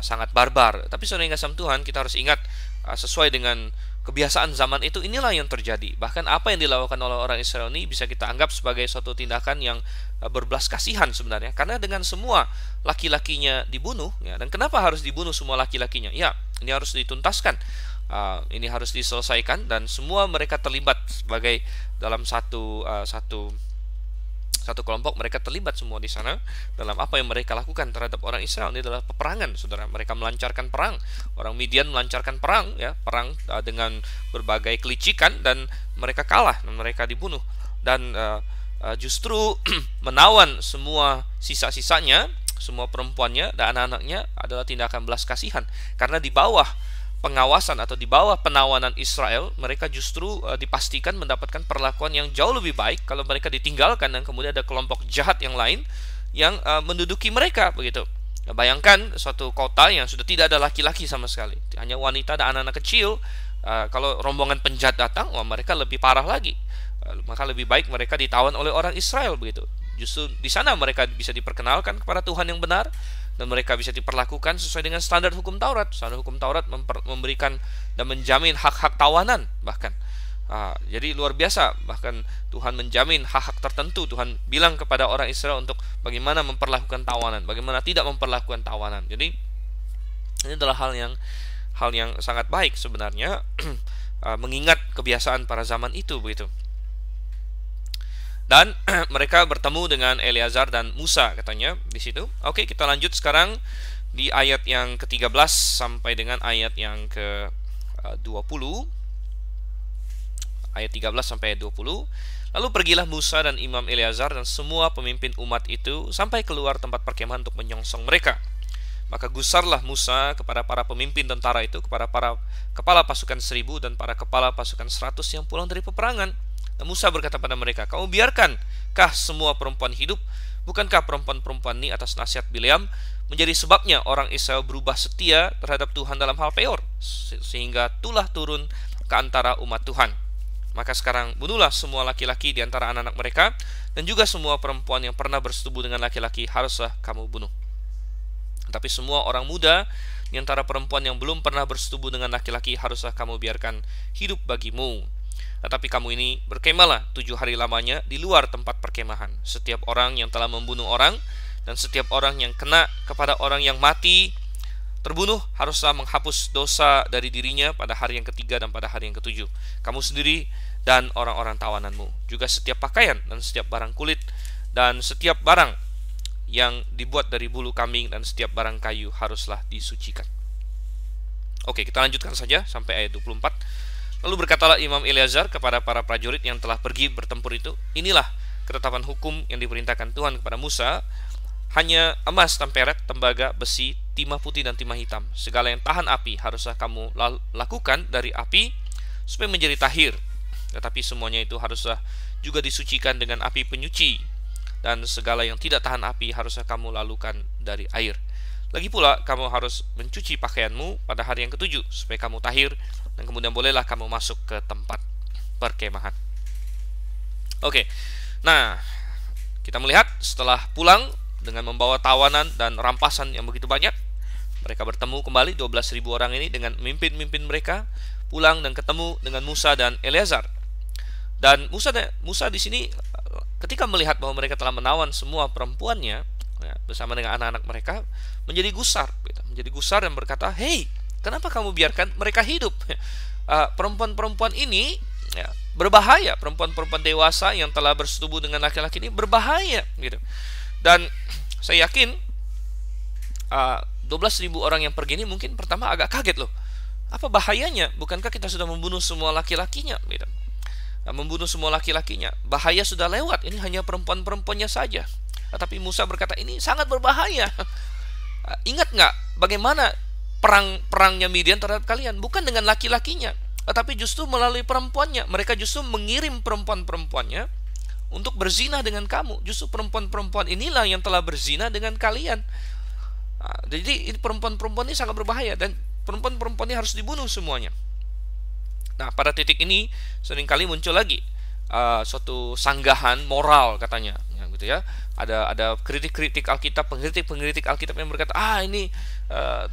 sangat barbar. Tapi saudara yang kasih Tuhan, kita harus ingat, sesuai dengan kebiasaan zaman itu, inilah yang terjadi. Bahkan apa yang dilakukan oleh orang Israel ini bisa kita anggap sebagai suatu tindakan yang berbelas kasihan sebenarnya, karena dengan semua laki-lakinya dibunuh, ya. Dan kenapa harus dibunuh semua laki-lakinya? Ya, ini harus dituntaskan, ini harus diselesaikan, dan semua mereka terlibat sebagai dalam satu kelompok. Mereka terlibat semua di sana dalam apa yang mereka lakukan terhadap orang Israel. Ini adalah peperangan, saudara. Mereka melancarkan perang. Orang Midian melancarkan perang, ya, perang dengan berbagai kelicikan, dan mereka kalah, dan mereka dibunuh. Dan justru menawan semua sisa-sisanya, semua perempuannya dan anak-anaknya adalah tindakan belas kasihan. Karena di bawah pengawasan atau di bawah penawanan Israel, mereka justru dipastikan mendapatkan perlakuan yang jauh lebih baik kalau mereka ditinggalkan dan kemudian ada kelompok jahat yang lain yang menduduki mereka begitu. Nah, bayangkan suatu kota yang sudah tidak ada laki-laki sama sekali, hanya wanita dan anak-anak kecil. Kalau rombongan penjahat datang, wah mereka lebih parah lagi. Maka lebih baik mereka ditawan oleh orang Israel begitu. Justru di sana mereka bisa diperkenalkan kepada Tuhan yang benar dan mereka bisa diperlakukan sesuai dengan standar hukum Taurat. Standar hukum Taurat memberikan dan menjamin hak-hak tawanan bahkan. Jadi luar biasa, bahkan Tuhan menjamin hak-hak tertentu. Tuhan bilang kepada orang Israel untuk bagaimana memperlakukan tawanan, bagaimana tidak memperlakukan tawanan. Jadi ini adalah hal yang sangat baik sebenarnya, mengingat kebiasaan para zaman itu begitu. Dan mereka bertemu dengan Eleazar dan Musa katanya di situ. Oke, kita lanjut sekarang di ayat yang ke-13 sampai dengan ayat yang ke-20. Ayat 13 sampai ayat 20. Lalu pergilah Musa dan Imam Eleazar dan semua pemimpin umat itu sampai keluar tempat perkemahan untuk menyongsong mereka. Maka gusarlah Musa kepada para pemimpin tentara itu, kepada para kepala pasukan 1000 dan para kepala pasukan 100 yang pulang dari peperangan. Dan Musa berkata pada mereka, kamu biarkankah semua perempuan hidup? Bukankah perempuan-perempuan ini atas nasihat Bileam menjadi sebabnya orang Israel berubah setia terhadap Tuhan dalam hal Peor, sehingga tulah turun ke antara umat Tuhan. Maka sekarang bunuhlah semua laki-laki di antara anak-anak mereka, dan juga semua perempuan yang pernah bersetubuh dengan laki-laki haruslah kamu bunuh. Tapi semua orang muda di antara perempuan yang belum pernah bersetubuh dengan laki-laki haruslah kamu biarkan hidup bagimu. Tetapi kamu ini berkemahlah 7 hari lamanya di luar tempat perkemahan. Setiap orang yang telah membunuh orang dan setiap orang yang kena kepada orang yang mati terbunuh haruslah menghapus dosa dari dirinya pada hari yang ketiga dan pada hari yang ketujuh. Kamu sendiri dan orang-orang tawananmu, juga setiap pakaian dan setiap barang kulit dan setiap barang yang dibuat dari bulu kambing dan setiap barang kayu haruslah disucikan. Oke, kita lanjutkan saja sampai ayat 24. Lalu berkatalah Imam Eleazar kepada para prajurit yang telah pergi bertempur itu, inilah ketetapan hukum yang diperintahkan Tuhan kepada Musa, hanya emas dan perak, tembaga, besi, timah putih dan timah hitam. Segala yang tahan api haruslah kamu lakukan dari api supaya menjadi tahir. Tetapi semuanya itu haruslah juga disucikan dengan api penyuci. Dan segala yang tidak tahan api haruslah kamu lakukan dari air. Lagi pula kamu harus mencuci pakaianmu pada hari yang ketujuh supaya kamu tahir, dan kemudian bolehlah kamu masuk ke tempat perkemahan. Oke, nah kita melihat setelah pulang dengan membawa tawanan dan rampasan yang begitu banyak, mereka bertemu kembali 12.000 orang ini dengan pemimpin-pemimpin mereka, pulang dan ketemu dengan Musa dan Eleazar. Dan Musa di sini ketika melihat bahwa mereka telah menawan semua perempuannya bersama dengan anak-anak mereka, menjadi gusar dan berkata, hei, kenapa kamu biarkan mereka hidup? Perempuan-perempuan ini berbahaya, perempuan-perempuan dewasa yang telah bersetubuh dengan laki-laki ini berbahaya gitu. Dan saya yakin 12.000 orang yang pergi ini mungkin pertama agak kaget loh. Apa bahayanya? Bukankah kita sudah membunuh semua laki-lakinya gitu. Membunuh semua laki-lakinya, bahaya sudah lewat, ini hanya perempuan-perempuannya saja. Tapi Musa berkata ini sangat berbahaya. Ingat nggak bagaimana perangnya Midian terhadap kalian? Bukan dengan laki-lakinya, tetapi justru melalui perempuannya. Mereka justru mengirim perempuan-perempuannya untuk berzina dengan kamu. Justru perempuan-perempuan inilah yang telah berzina dengan kalian. Jadi perempuan-perempuan ini sangat berbahaya, dan perempuan-perempuan ini harus dibunuh semuanya. Nah, pada titik ini seringkali muncul lagi suatu sanggahan moral katanya, gitu ya. Ada kritik-kritik Alkitab, pengkritik Alkitab yang berkata, ini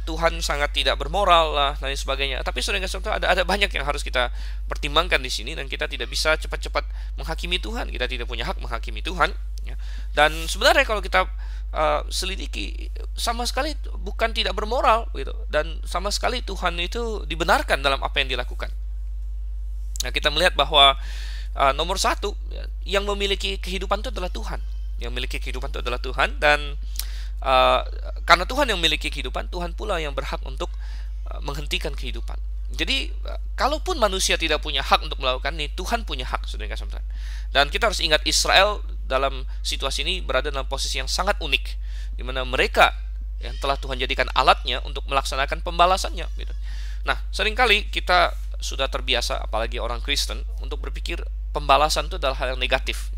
Tuhan sangat tidak bermoral lah, dan sebagainya. Tapi saudara-saudara, ada banyak yang harus kita pertimbangkan di sini, dan kita tidak bisa cepat-cepat menghakimi Tuhan. Kita tidak punya hak menghakimi Tuhan. Ya. Dan sebenarnya kalau kita selidiki, sama sekali bukan tidak bermoral, gitu. Dan sama sekali Tuhan itu dibenarkan dalam apa yang dilakukan. Nah, kita melihat bahwa nomor satu yang memiliki kehidupan itu adalah Tuhan. Yang memiliki kehidupan itu adalah Tuhan, dan karena Tuhan yang memiliki kehidupan, Tuhan pula yang berhak untuk menghentikan kehidupan. Jadi kalaupun manusia tidak punya hak untuk melakukan ini, Tuhan punya hak, saudara yang kasih Tuhan. Dan kita harus ingat Israel dalam situasi ini berada dalam posisi yang sangat unik, di mana mereka yang telah Tuhan jadikan alatnya untuk melaksanakan pembalasannya. Gitu. Nah, seringkali kita sudah terbiasa, apalagi orang Kristen, untuk berpikir pembalasan itu adalah hal yang negatif.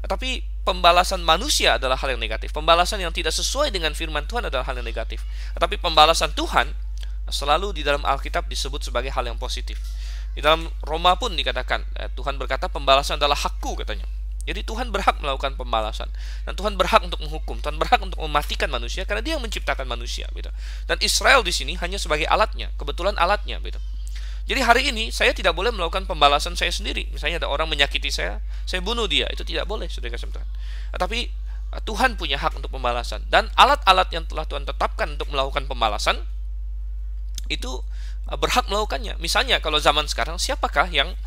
Tapi pembalasan manusia adalah hal yang negatif. Pembalasan yang tidak sesuai dengan firman Tuhan adalah hal yang negatif. Tetapi pembalasan Tuhan selalu di dalam Alkitab disebut sebagai hal yang positif. Di dalam Roma pun dikatakan, Tuhan berkata pembalasan adalah hakku, katanya. Jadi Tuhan berhak melakukan pembalasan, dan Tuhan berhak untuk menghukum, Tuhan berhak untuk mematikan manusia karena Dia yang menciptakan manusia, gitu. Dan Israel di sini hanya sebagai alatnya, kebetulan alatnya, gitu. Jadi hari ini saya tidak boleh melakukan pembalasan saya sendiri. Misalnya ada orang menyakiti saya bunuh dia, itu tidak boleh, saudara kasih Tuhan. Tapi Tuhan punya hak untuk pembalasan, dan alat-alat yang telah Tuhan tetapkan untuk melakukan pembalasan itu berhak melakukannya. Misalnya kalau zaman sekarang, siapakah yang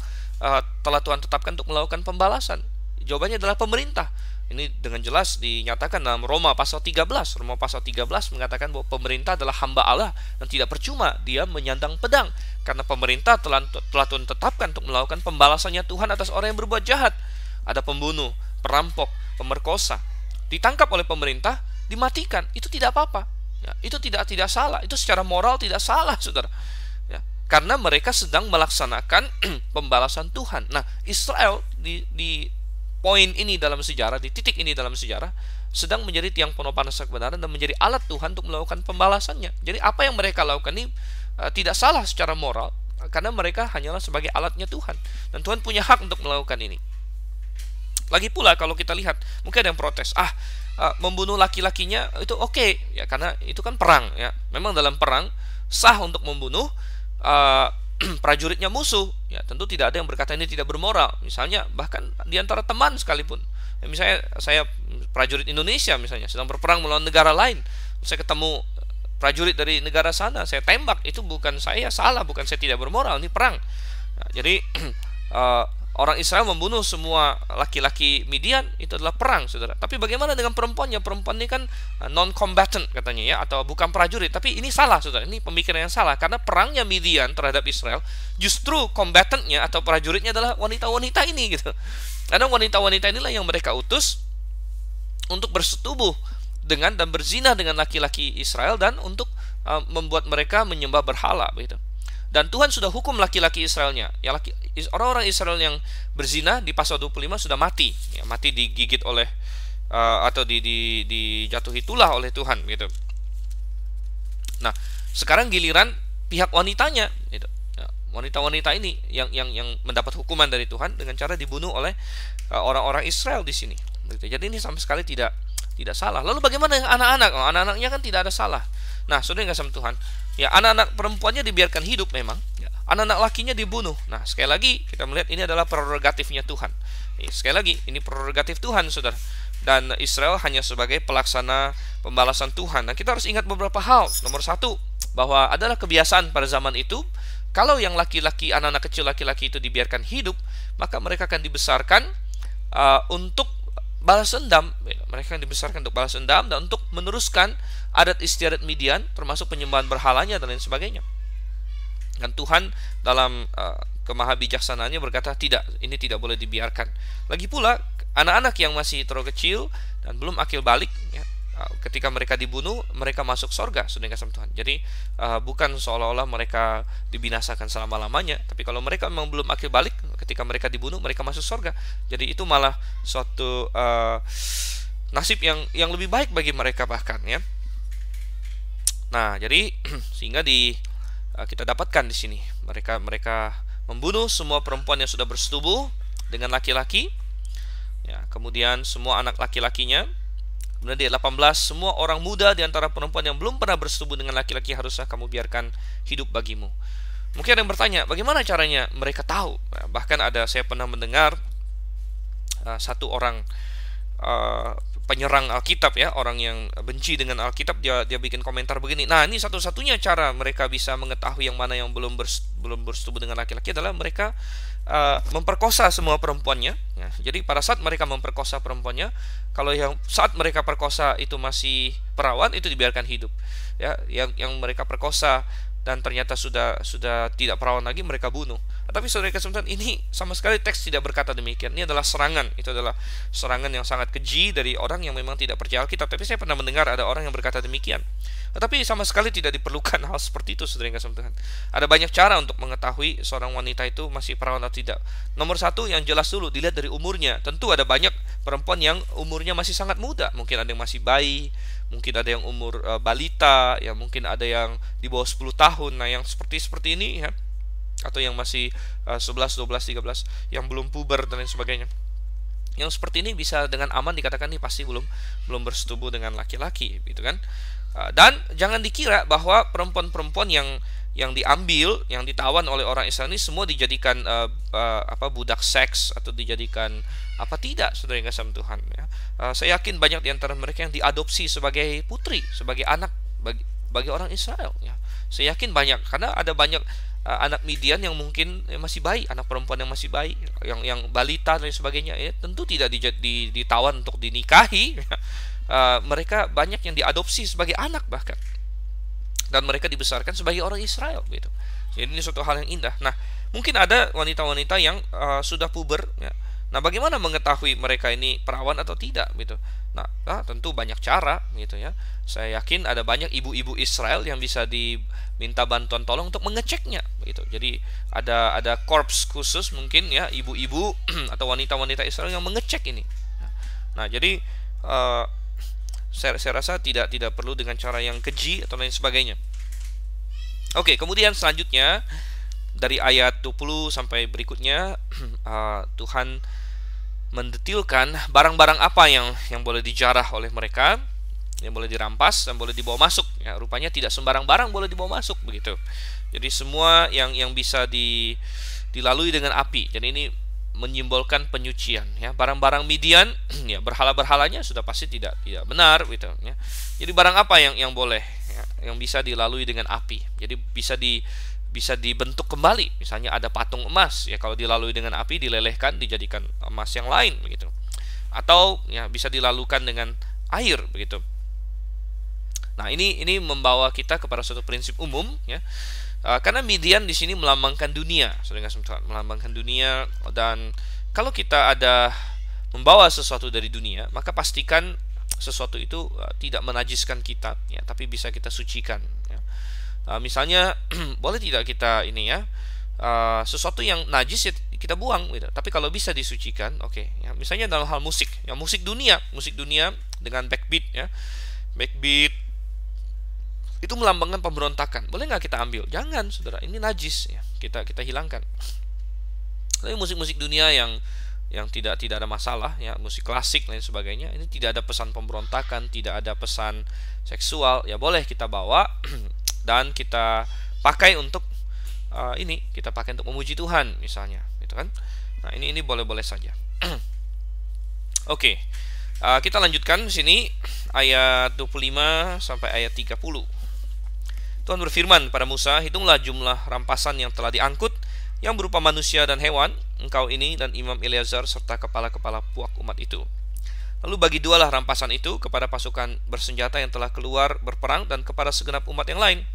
telah Tuhan tetapkan untuk melakukan pembalasan? Jawabannya adalah pemerintah. Ini dengan jelas dinyatakan dalam Roma pasal 13. Roma pasal 13 mengatakan bahwa pemerintah adalah hamba Allah dan tidak percuma dia menyandang pedang, karena pemerintah telah Tuhan tetapkan untuk melakukan pembalasannya Tuhan atas orang yang berbuat jahat. Ada pembunuh, perampok, pemerkosa, ditangkap oleh pemerintah, dimatikan. Itu tidak apa-apa. Ya, itu tidak salah, itu secara moral tidak salah, saudara. Ya, karena mereka sedang melaksanakan pembalasan Tuhan. Nah, Israel di poin ini dalam sejarah, di titik ini dalam sejarah, sedang menjadi tiang penopang kebenaran dan menjadi alat Tuhan untuk melakukan pembalasannya. Jadi apa yang mereka lakukan ini tidak salah secara moral, karena mereka hanyalah sebagai alatnya Tuhan, dan Tuhan punya hak untuk melakukan ini. Lagi pula kalau kita lihat, mungkin ada yang protes, membunuh laki-lakinya itu oke, ya, karena itu kan perang, ya. Memang dalam perang sah untuk membunuh prajuritnya musuh, ya. Tentu tidak ada yang berkata ini tidak bermoral. Misalnya bahkan di antara teman sekalipun, ya, misalnya saya prajurit Indonesia misalnya sedang berperang melawan negara lain, saya ketemu prajurit dari negara sana, saya tembak, itu bukan saya salah, bukan saya tidak bermoral, ini perang. Nah, jadi orang Israel membunuh semua laki-laki Midian, itu adalah perang, saudara. Tapi bagaimana dengan perempuannya? Perempuan ini kan non-combatant katanya, ya, atau bukan prajurit. Tapi ini salah, saudara. Ini pemikiran yang salah, karena perangnya Midian terhadap Israel, justru combatantnya atau prajuritnya adalah wanita-wanita ini, gitu. Karena wanita-wanita inilah yang mereka utus untuk bersetubuh dengan dan berzina dengan laki-laki Israel, dan untuk membuat mereka menyembah berhala, begitu. Dan Tuhan sudah hukum laki-laki Israelnya. Ya, orang-orang Israel yang berzina di pasal 25 sudah mati, ya, mati digigit oleh atau dijatuhi tulah oleh Tuhan, gitu. Nah, sekarang giliran pihak wanitanya, gitu. Ya, wanita-wanita ini yang mendapat hukuman dari Tuhan dengan cara dibunuh oleh orang-orang Israel di sini. Gitu. Jadi ini sama sekali tidak salah. Lalu bagaimana dengan anak-anak? Anak-anaknya kan tidak ada salah. Nah, saudara yang kasih Tuhan, ya, anak-anak perempuannya dibiarkan hidup memang, ya, anak-anak lakinya dibunuh. Nah, sekali lagi kita melihat ini adalah prerogatifnya Tuhan. Sekali lagi, ini prerogatif Tuhan, saudara. Dan Israel hanya sebagai pelaksana pembalasan Tuhan. Nah, kita harus ingat beberapa hal. Nomor satu, bahwa adalah kebiasaan pada zaman itu, kalau yang laki-laki, anak-anak kecil laki-laki itu dibiarkan hidup, maka mereka akan dibesarkan untuk balas dendam. Mereka akan dibesarkan untuk balas dendam dan untuk meneruskan adat istiadat Midian, termasuk penyembahan berhalanya dan lain sebagainya. Dan Tuhan dalam kemahabijaksanaannya berkata, tidak, ini tidak boleh dibiarkan. Lagi pula anak-anak yang masih terlalu kecil dan belum akil balik, ya, ketika mereka dibunuh, mereka masuk sorga, saudara kasih Tuhan. Jadi bukan seolah-olah mereka dibinasakan selama-lamanya, tapi kalau mereka memang belum akil balik, ketika mereka dibunuh, mereka masuk sorga. Jadi itu malah suatu nasib yang lebih baik bagi mereka bahkan, ya. Nah, jadi sehingga kita dapatkan di sini mereka membunuh semua perempuan yang sudah bersetubuh dengan laki-laki, ya, kemudian semua anak laki-lakinya. Kemudian di ayat 18, semua orang muda di antara perempuan yang belum pernah bersetubuh dengan laki-laki haruslah kamu biarkan hidup bagimu. Mungkin ada yang bertanya, bagaimana caranya mereka tahu? Bahkan saya pernah mendengar satu orang penyerang Alkitab, ya, orang yang benci dengan Alkitab, dia bikin komentar begini. Nah, ini satu-satunya cara mereka bisa mengetahui yang mana yang belum bersetubuh dengan laki-laki adalah mereka memperkosa semua perempuannya, ya. Jadi pada saat mereka memperkosa perempuannya, kalau yang saat mereka perkosa itu masih perawan, itu dibiarkan hidup, ya. Yang mereka perkosa dan ternyata sudah tidak perawan lagi, mereka bunuh. Tetapi saudara kesempatan ini sama sekali teks tidak berkata demikian. Ini adalah serangan. Itu adalah serangan yang sangat keji dari orang yang memang tidak percaya Alkitab. Tapi saya pernah mendengar ada orang yang berkata demikian. Tetapi sama sekali tidak diperlukan hal seperti itu, saudara yang kasih Tuhan. Ada banyak cara untuk mengetahui seorang wanita itu masih perawan atau tidak. Nomor satu, yang jelas dulu dilihat dari umurnya. Tentu ada banyak perempuan yang umurnya masih sangat muda. Mungkin ada yang masih bayi, mungkin ada yang umur balita, ya mungkin ada yang di bawah 10 tahun. Nah, yang seperti ini ya, atau yang masih 11, 12, 13, yang belum puber dan lain sebagainya. Yang seperti ini bisa dengan aman dikatakan ini pasti belum bersetubuh dengan laki-laki, gitu kan? Dan jangan dikira bahwa perempuan-perempuan yang diambil, yang ditawan oleh orang Israel ini semua dijadikan budak seks atau dijadikan tidak, saudara yang kasih Tuhan. Ya. Saya yakin banyak di antara mereka yang diadopsi sebagai putri, sebagai anak bagi orang Israel. Ya. Saya yakin banyak, karena ada banyak anak Midian yang mungkin masih bayi, anak perempuan yang masih bayi, yang balita dan sebagainya, ya, tentu tidak ditawan untuk dinikahi. Mereka banyak yang diadopsi sebagai anak bahkan, dan mereka dibesarkan sebagai orang Israel, gitu. Jadi ini suatu hal yang indah. Nah, mungkin ada wanita-wanita yang sudah puber, ya. Nah, bagaimana mengetahui mereka ini perawan atau tidak, gitu? Nah, tentu banyak cara, gitu ya. Saya yakin ada banyak ibu-ibu Israel yang bisa diminta bantuan tolong untuk mengeceknya, gitu. Jadi ada korps khusus mungkin ya, ibu-ibu atau wanita-wanita Israel yang mengecek ini. Nah, jadi saya rasa tidak perlu dengan cara yang keji atau lain sebagainya. Oke, kemudian selanjutnya dari ayat 20 sampai berikutnya Tuhan mendetilkan barang-barang apa yang boleh dijarah oleh mereka, yang boleh dirampas dan boleh dibawa masuk. Ya, rupanya tidak sembarang barang boleh dibawa masuk, begitu. Jadi semua yang bisa dilalui dengan api. Jadi ini menyimbolkan penyucian, ya. Barang-barang Midian, ya, berhala-berhalanya sudah pasti tidak benar, gitu ya. Jadi barang apa yang boleh, ya, yang bisa dilalui dengan api. Jadi bisa dibentuk kembali. Misalnya ada patung emas, ya, kalau dilalui dengan api dilelehkan dijadikan emas yang lain, begitu. Atau ya bisa dilalukan dengan air, begitu. Nah, ini membawa kita kepada suatu prinsip umum, ya. Karena Midian di sini melambangkan dunia, melambangkan dunia, dan kalau kita ada membawa sesuatu dari dunia, maka pastikan sesuatu itu tidak menajiskan kita, ya, tapi bisa kita sucikan. Ya. Misalnya boleh tidak kita ini ya, sesuatu yang najis ya kita buang, gitu. Tapi kalau bisa disucikan, oke. Ya. Misalnya dalam hal musik, ya, musik dunia dengan backbeat, ya, backbeat itu melambangkan pemberontakan. Boleh nggak kita ambil? Jangan, saudara. Ini najis, ya. Kita hilangkan. Tapi musik-musik dunia yang tidak ada masalah, ya, musik klasik dan sebagainya, ini tidak ada pesan pemberontakan, tidak ada pesan seksual, ya boleh kita bawa dan kita pakai untuk kita pakai untuk memuji Tuhan, misalnya, gitu kan? Nah, ini boleh-boleh saja. Oke. Kita lanjutkan di sini ayat 25 sampai ayat 30. Tuhan berfirman pada Musa, "Hitunglah jumlah rampasan yang telah diangkut, yang berupa manusia dan hewan, engkau ini dan Imam Eleazar serta kepala-kepala puak umat itu. Lalu bagi dualah rampasan itu kepada pasukan bersenjata yang telah keluar berperang dan kepada segenap umat yang lain.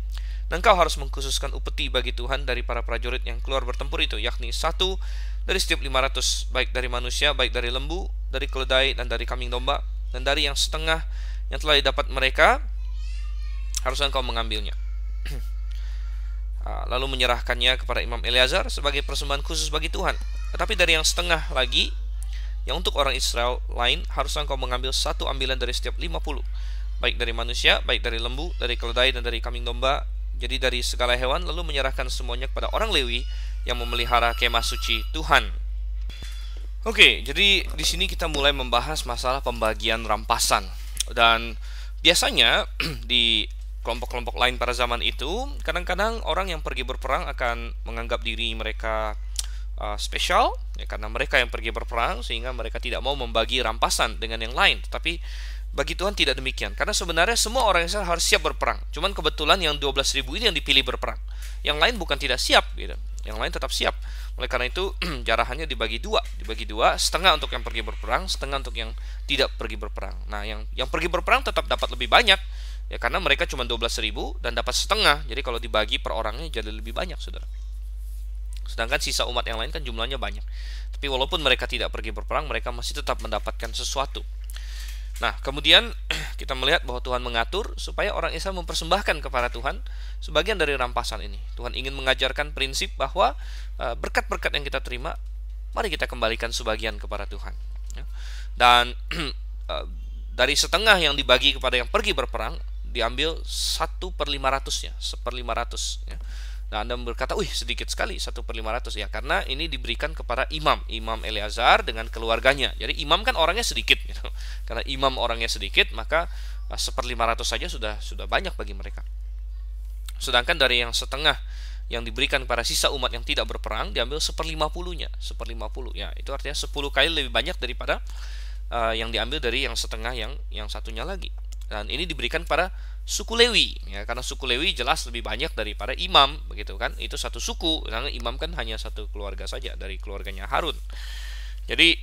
Dan engkau harus mengkhususkan upeti bagi Tuhan dari para prajurit yang keluar bertempur itu, yakni 1 dari setiap 500, baik dari manusia, baik dari lembu, dari keledai, dan dari kambing domba, dan dari yang setengah yang telah didapat mereka, harus engkau mengambilnya. Lalu menyerahkannya kepada Imam Eleazar sebagai persembahan khusus bagi Tuhan. Tetapi dari yang setengah lagi, yang untuk orang Israel lain, harus engkau mengambil 1 ambilan dari setiap 50, baik dari manusia, baik dari lembu, dari keledai, dan dari kambing domba, jadi dari segala hewan, lalu menyerahkan semuanya kepada orang Lewi yang memelihara kemah suci Tuhan." Oke, jadi di sini kita mulai membahas masalah pembagian rampasan. Dan biasanya di kelompok-kelompok lain pada zaman itu, kadang-kadang orang yang pergi berperang akan menganggap diri mereka spesial, ya, karena mereka yang pergi berperang, sehingga mereka tidak mau membagi rampasan dengan yang lain. Tapi bagi Tuhan tidak demikian, karena sebenarnya semua orang Israel harus siap berperang. Cuman kebetulan yang 12.000 ini yang dipilih berperang, yang lain bukan tidak siap, gitu. Yang lain tetap siap. Oleh karena itu jarahannya dibagi dua, setengah untuk yang pergi berperang, setengah untuk yang tidak pergi berperang. Nah, yang pergi berperang tetap dapat lebih banyak, Ya, karena mereka cuma 12.000 dan dapat setengah. Jadi kalau dibagi per orangnya jadi lebih banyak, saudara. Sedangkan sisa umat yang lain kan jumlahnya banyak. Tapi walaupun mereka tidak pergi berperang, mereka masih tetap mendapatkan sesuatu. Nah, kemudian kita melihat bahwa Tuhan mengatur supaya orang Israel mempersembahkan kepada Tuhan sebagian dari rampasan ini. Tuhan ingin mengajarkan prinsip bahwa berkat-berkat yang kita terima, mari kita kembalikan sebagian kepada Tuhan. Dan dari setengah yang dibagi kepada yang pergi berperang, diambil 1/500-nya, 1/500 ya. Nah, Anda berkata, wih sedikit sekali 1/500 ya, karena ini diberikan kepada Imam Eleazar dengan keluarganya. Jadi imam kan orangnya sedikit gitu. Karena imam orangnya sedikit, maka 1/500 saja sudah banyak bagi mereka. Sedangkan dari yang setengah yang diberikan kepada sisa umat yang tidak berperang, diambil 1/50-nya, 1/50 ya. Itu artinya 10 kali lebih banyak daripada yang diambil dari yang setengah yang satunya lagi. Dan ini diberikan pada suku Lewi ya, karena suku Lewi jelas lebih banyak daripada imam, begitu kan? Itu satu suku, karena imam kan hanya satu keluarga saja dari keluarganya Harun. Jadi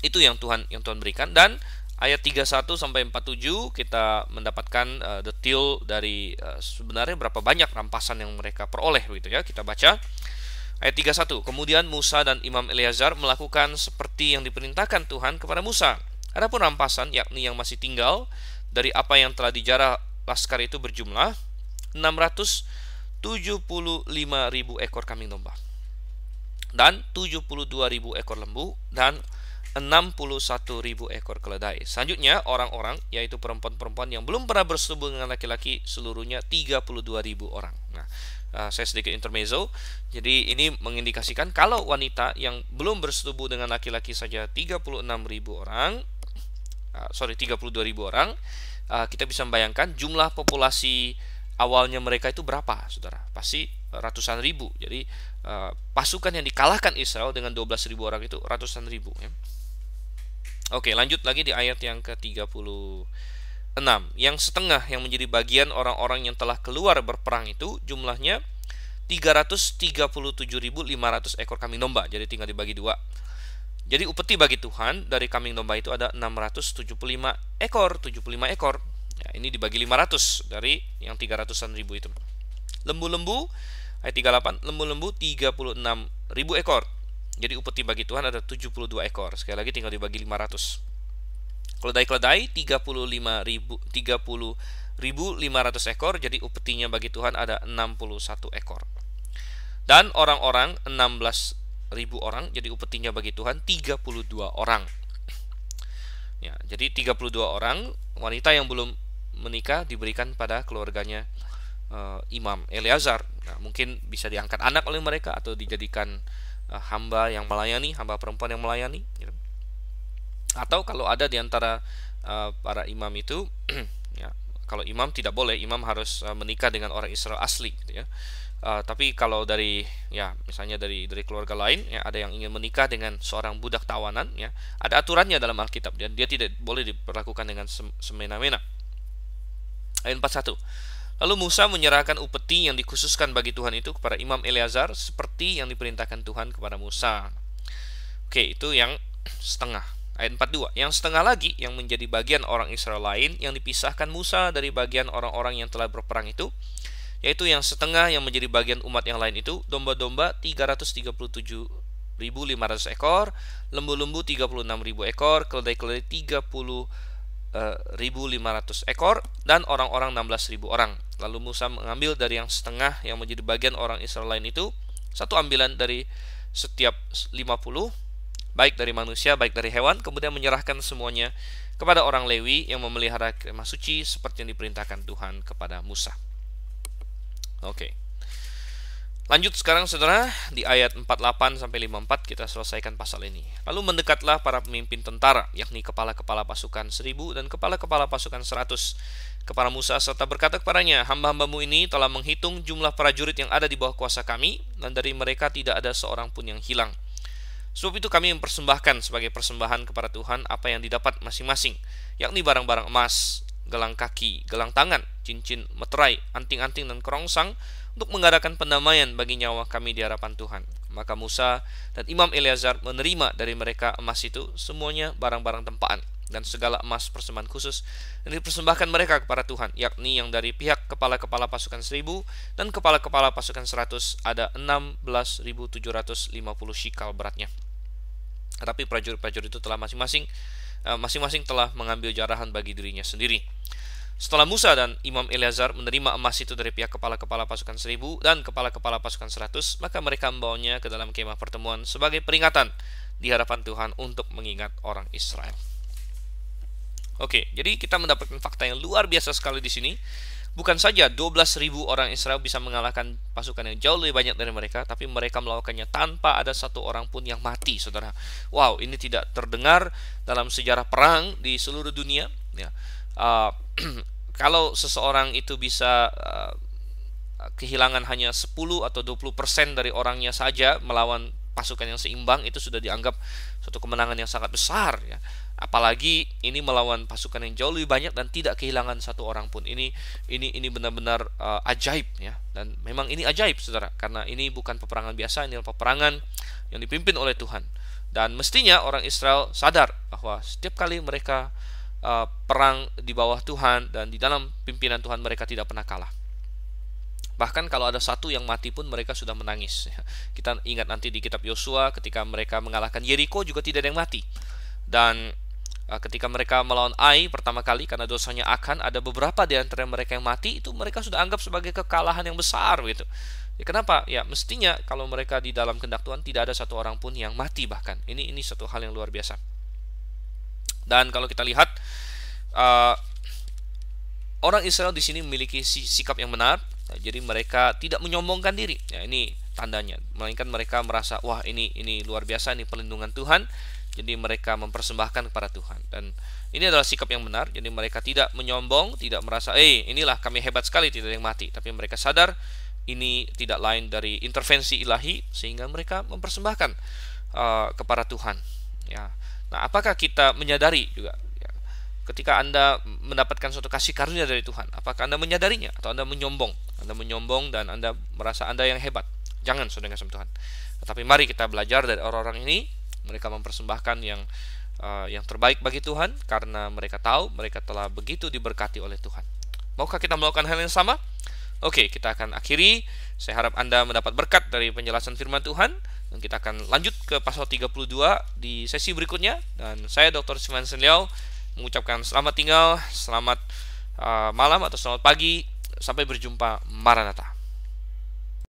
itu yang Tuhan berikan. Dan ayat 31 sampai 47 kita mendapatkan detail dari sebenarnya berapa banyak rampasan yang mereka peroleh, begitu ya. Kita baca ayat 31. Kemudian Musa dan Imam Eleazar melakukan seperti yang diperintahkan Tuhan kepada Musa. Adapun rampasan, yakni yang masih tinggal dari apa yang telah dijarah laskar itu, berjumlah 675.000 ekor kambing domba dan 72.000 ekor lembu dan 61.000 ekor keledai. Selanjutnya orang-orang, yaitu perempuan-perempuan yang belum pernah bersetubuh dengan laki-laki, seluruhnya 32.000 orang. Nah, saya sedikit intermezzo. Jadi ini mengindikasikan kalau wanita yang belum bersetubuh dengan laki-laki saja 32.000 orang, kita bisa membayangkan jumlah populasi awalnya mereka itu berapa, saudara? Pasti ratusan ribu. Jadi pasukan yang dikalahkan Israel dengan 12.000 orang itu ratusan ribu ya. Oke, lanjut lagi di ayat yang ke-36. Yang setengah yang menjadi bagian orang-orang yang telah keluar berperang itu jumlahnya 337.500 ekor kambing domba. Jadi tinggal dibagi dua. Jadi upeti bagi Tuhan dari kambing domba itu ada 675 ekor, 75 ekor. Ya, ini dibagi 500 dari yang 300-an ribu itu. Lembu-lembu, ayat 38, lembu-lembu 36.000 ekor. Jadi upeti bagi Tuhan ada 72 ekor. Sekali lagi tinggal dibagi 500. Keledai-keledai 30.500 ekor. Jadi upetinya bagi Tuhan ada 61 ekor. Dan orang-orang 16.000 orang, jadi upetinya bagi Tuhan 32 orang. Ya, jadi 32 orang wanita yang belum menikah diberikan pada keluarganya Imam Eleazar. Nah, mungkin bisa diangkat anak oleh mereka atau dijadikan hamba yang melayani, hamba perempuan yang melayani. Gitu. Atau kalau ada di antara para imam itu, ya, kalau imam tidak boleh, imam harus menikah dengan orang Israel asli, gitu ya. Tapi kalau dari misalnya dari keluarga lain ya, ada yang ingin menikah dengan seorang budak tawanan ya, ada aturannya dalam Alkitab dan dia tidak boleh diperlakukan dengan semena-mena. Ayat 41. Lalu Musa menyerahkan upeti yang dikhususkan bagi Tuhan itu kepada Imam Eleazar seperti yang diperintahkan Tuhan kepada Musa. Oke, itu yang setengah. Ayat 42. Yang setengah lagi yang menjadi bagian orang Israel lain yang dipisahkan Musa dari bagian orang-orang yang telah berperang itu, yaitu yang setengah yang menjadi bagian umat yang lain itu, domba-domba 337.500 ekor, lembu-lembu 36.000 ekor, keledai-keledai 30.500 ekor, dan orang-orang 16.000 orang. Lalu Musa mengambil dari yang setengah yang menjadi bagian orang Israel lain itu, satu ambilan dari setiap 50, baik dari manusia, baik dari hewan, kemudian menyerahkan semuanya kepada orang Lewi yang memelihara kemah suci seperti yang diperintahkan Tuhan kepada Musa. Oke. Lanjut sekarang saudara, di ayat 48 sampai 54 kita selesaikan pasal ini. Lalu mendekatlah para pemimpin tentara, yakni kepala-kepala pasukan 1.000 dan kepala-kepala pasukan 100 kepada Musa serta berkata kepadanya, hamba-hambamu ini telah menghitung jumlah prajurit yang ada di bawah kuasa kami, dan dari mereka tidak ada seorang pun yang hilang. Sebab itu kami mempersembahkan sebagai persembahan kepada Tuhan apa yang didapat masing-masing, yakni barang-barang emas, gelang kaki, gelang tangan, cincin, meterai, anting-anting dan kerongsang untuk mengadakan pendamaian bagi nyawa kami di hadapan Tuhan. Maka Musa dan Imam Eleazar menerima dari mereka emas itu semuanya barang-barang tempaan, dan segala emas persembahan khusus yang dipersembahkan mereka kepada Tuhan, yakni yang dari pihak kepala-kepala pasukan 1000 dan kepala-kepala pasukan 100 ada 16.750 shikal beratnya. Tetapi prajurit-prajurit itu telah masing-masing telah mengambil jarahan bagi dirinya sendiri. Setelah Musa dan Imam Eleazar menerima emas itu dari pihak kepala-kepala pasukan 1000 dan kepala-kepala pasukan 100, maka mereka membawanya ke dalam kemah pertemuan sebagai peringatan di hadapan Tuhan untuk mengingat orang Israel. Oke, jadi kita mendapatkan fakta yang luar biasa sekali di sini. Bukan saja 12.000 orang Israel bisa mengalahkan pasukan yang jauh lebih banyak dari mereka, tapi mereka melakukannya tanpa ada satu orang pun yang mati, saudara. Wow, ini tidak terdengar dalam sejarah perang di seluruh dunia. Ya. Kalau seseorang itu bisa kehilangan hanya 10 atau 20% dari orangnya saja melawan pasukan yang seimbang, itu sudah dianggap suatu kemenangan yang sangat besar, ya. Apalagi ini melawan pasukan yang jauh lebih banyak dan tidak kehilangan satu orang pun. Ini benar-benar ajaib, ya. Dan memang ini ajaib, saudara, karena ini bukan peperangan biasa, ini adalah peperangan yang dipimpin oleh Tuhan. Dan mestinya orang Israel sadar bahwa setiap kali mereka perang di bawah Tuhan dan di dalam pimpinan Tuhan, mereka tidak pernah kalah. Bahkan kalau ada satu yang mati pun mereka sudah menangis. Kita ingat nanti di kitab Yosua ketika mereka mengalahkan Yeriko juga tidak ada yang mati. Dan ketika mereka melawan Ai pertama kali karena dosanya Akan, ada beberapa di antara mereka yang mati, itu mereka sudah anggap sebagai kekalahan yang besar gitu. Ya, kenapa? Ya mestinya kalau mereka di dalam kehendak Tuhan tidak ada satu orang pun yang mati bahkan. Ini satu hal yang luar biasa. Dan kalau kita lihat orang Israel di sini memiliki sikap yang benar. Jadi mereka tidak menyombongkan diri. Ya, ini tandanya. Melainkan mereka merasa, wah ini luar biasa, ini perlindungan Tuhan. Jadi mereka mempersembahkan kepada Tuhan. Dan ini adalah sikap yang benar. Jadi mereka tidak menyombong, tidak merasa, inilah kami hebat sekali, tidak ada yang mati. Tapi mereka sadar ini tidak lain dari intervensi ilahi, sehingga mereka mempersembahkan kepada Tuhan. Ya. Nah, apakah kita menyadari juga, ya, ketika Anda mendapatkan suatu kasih karunia dari Tuhan, apakah Anda menyadarinya atau Anda menyombong? Anda menyombong dan Anda merasa Anda yang hebat. Jangan, saudara kasih Tuhan. Tetapi mari kita belajar dari orang-orang ini. Mereka mempersembahkan yang terbaik bagi Tuhan karena mereka tahu mereka telah begitu diberkati oleh Tuhan. Maukah kita melakukan hal yang sama? Oke, kita akan akhiri. Saya harap Anda mendapat berkat dari penjelasan firman Tuhan. Dan kita akan lanjut ke pasal 32 di sesi berikutnya. Dan saya Dr. Siman Senliao mengucapkan selamat tinggal, selamat malam atau selamat pagi. Sampai berjumpa. Maranatha.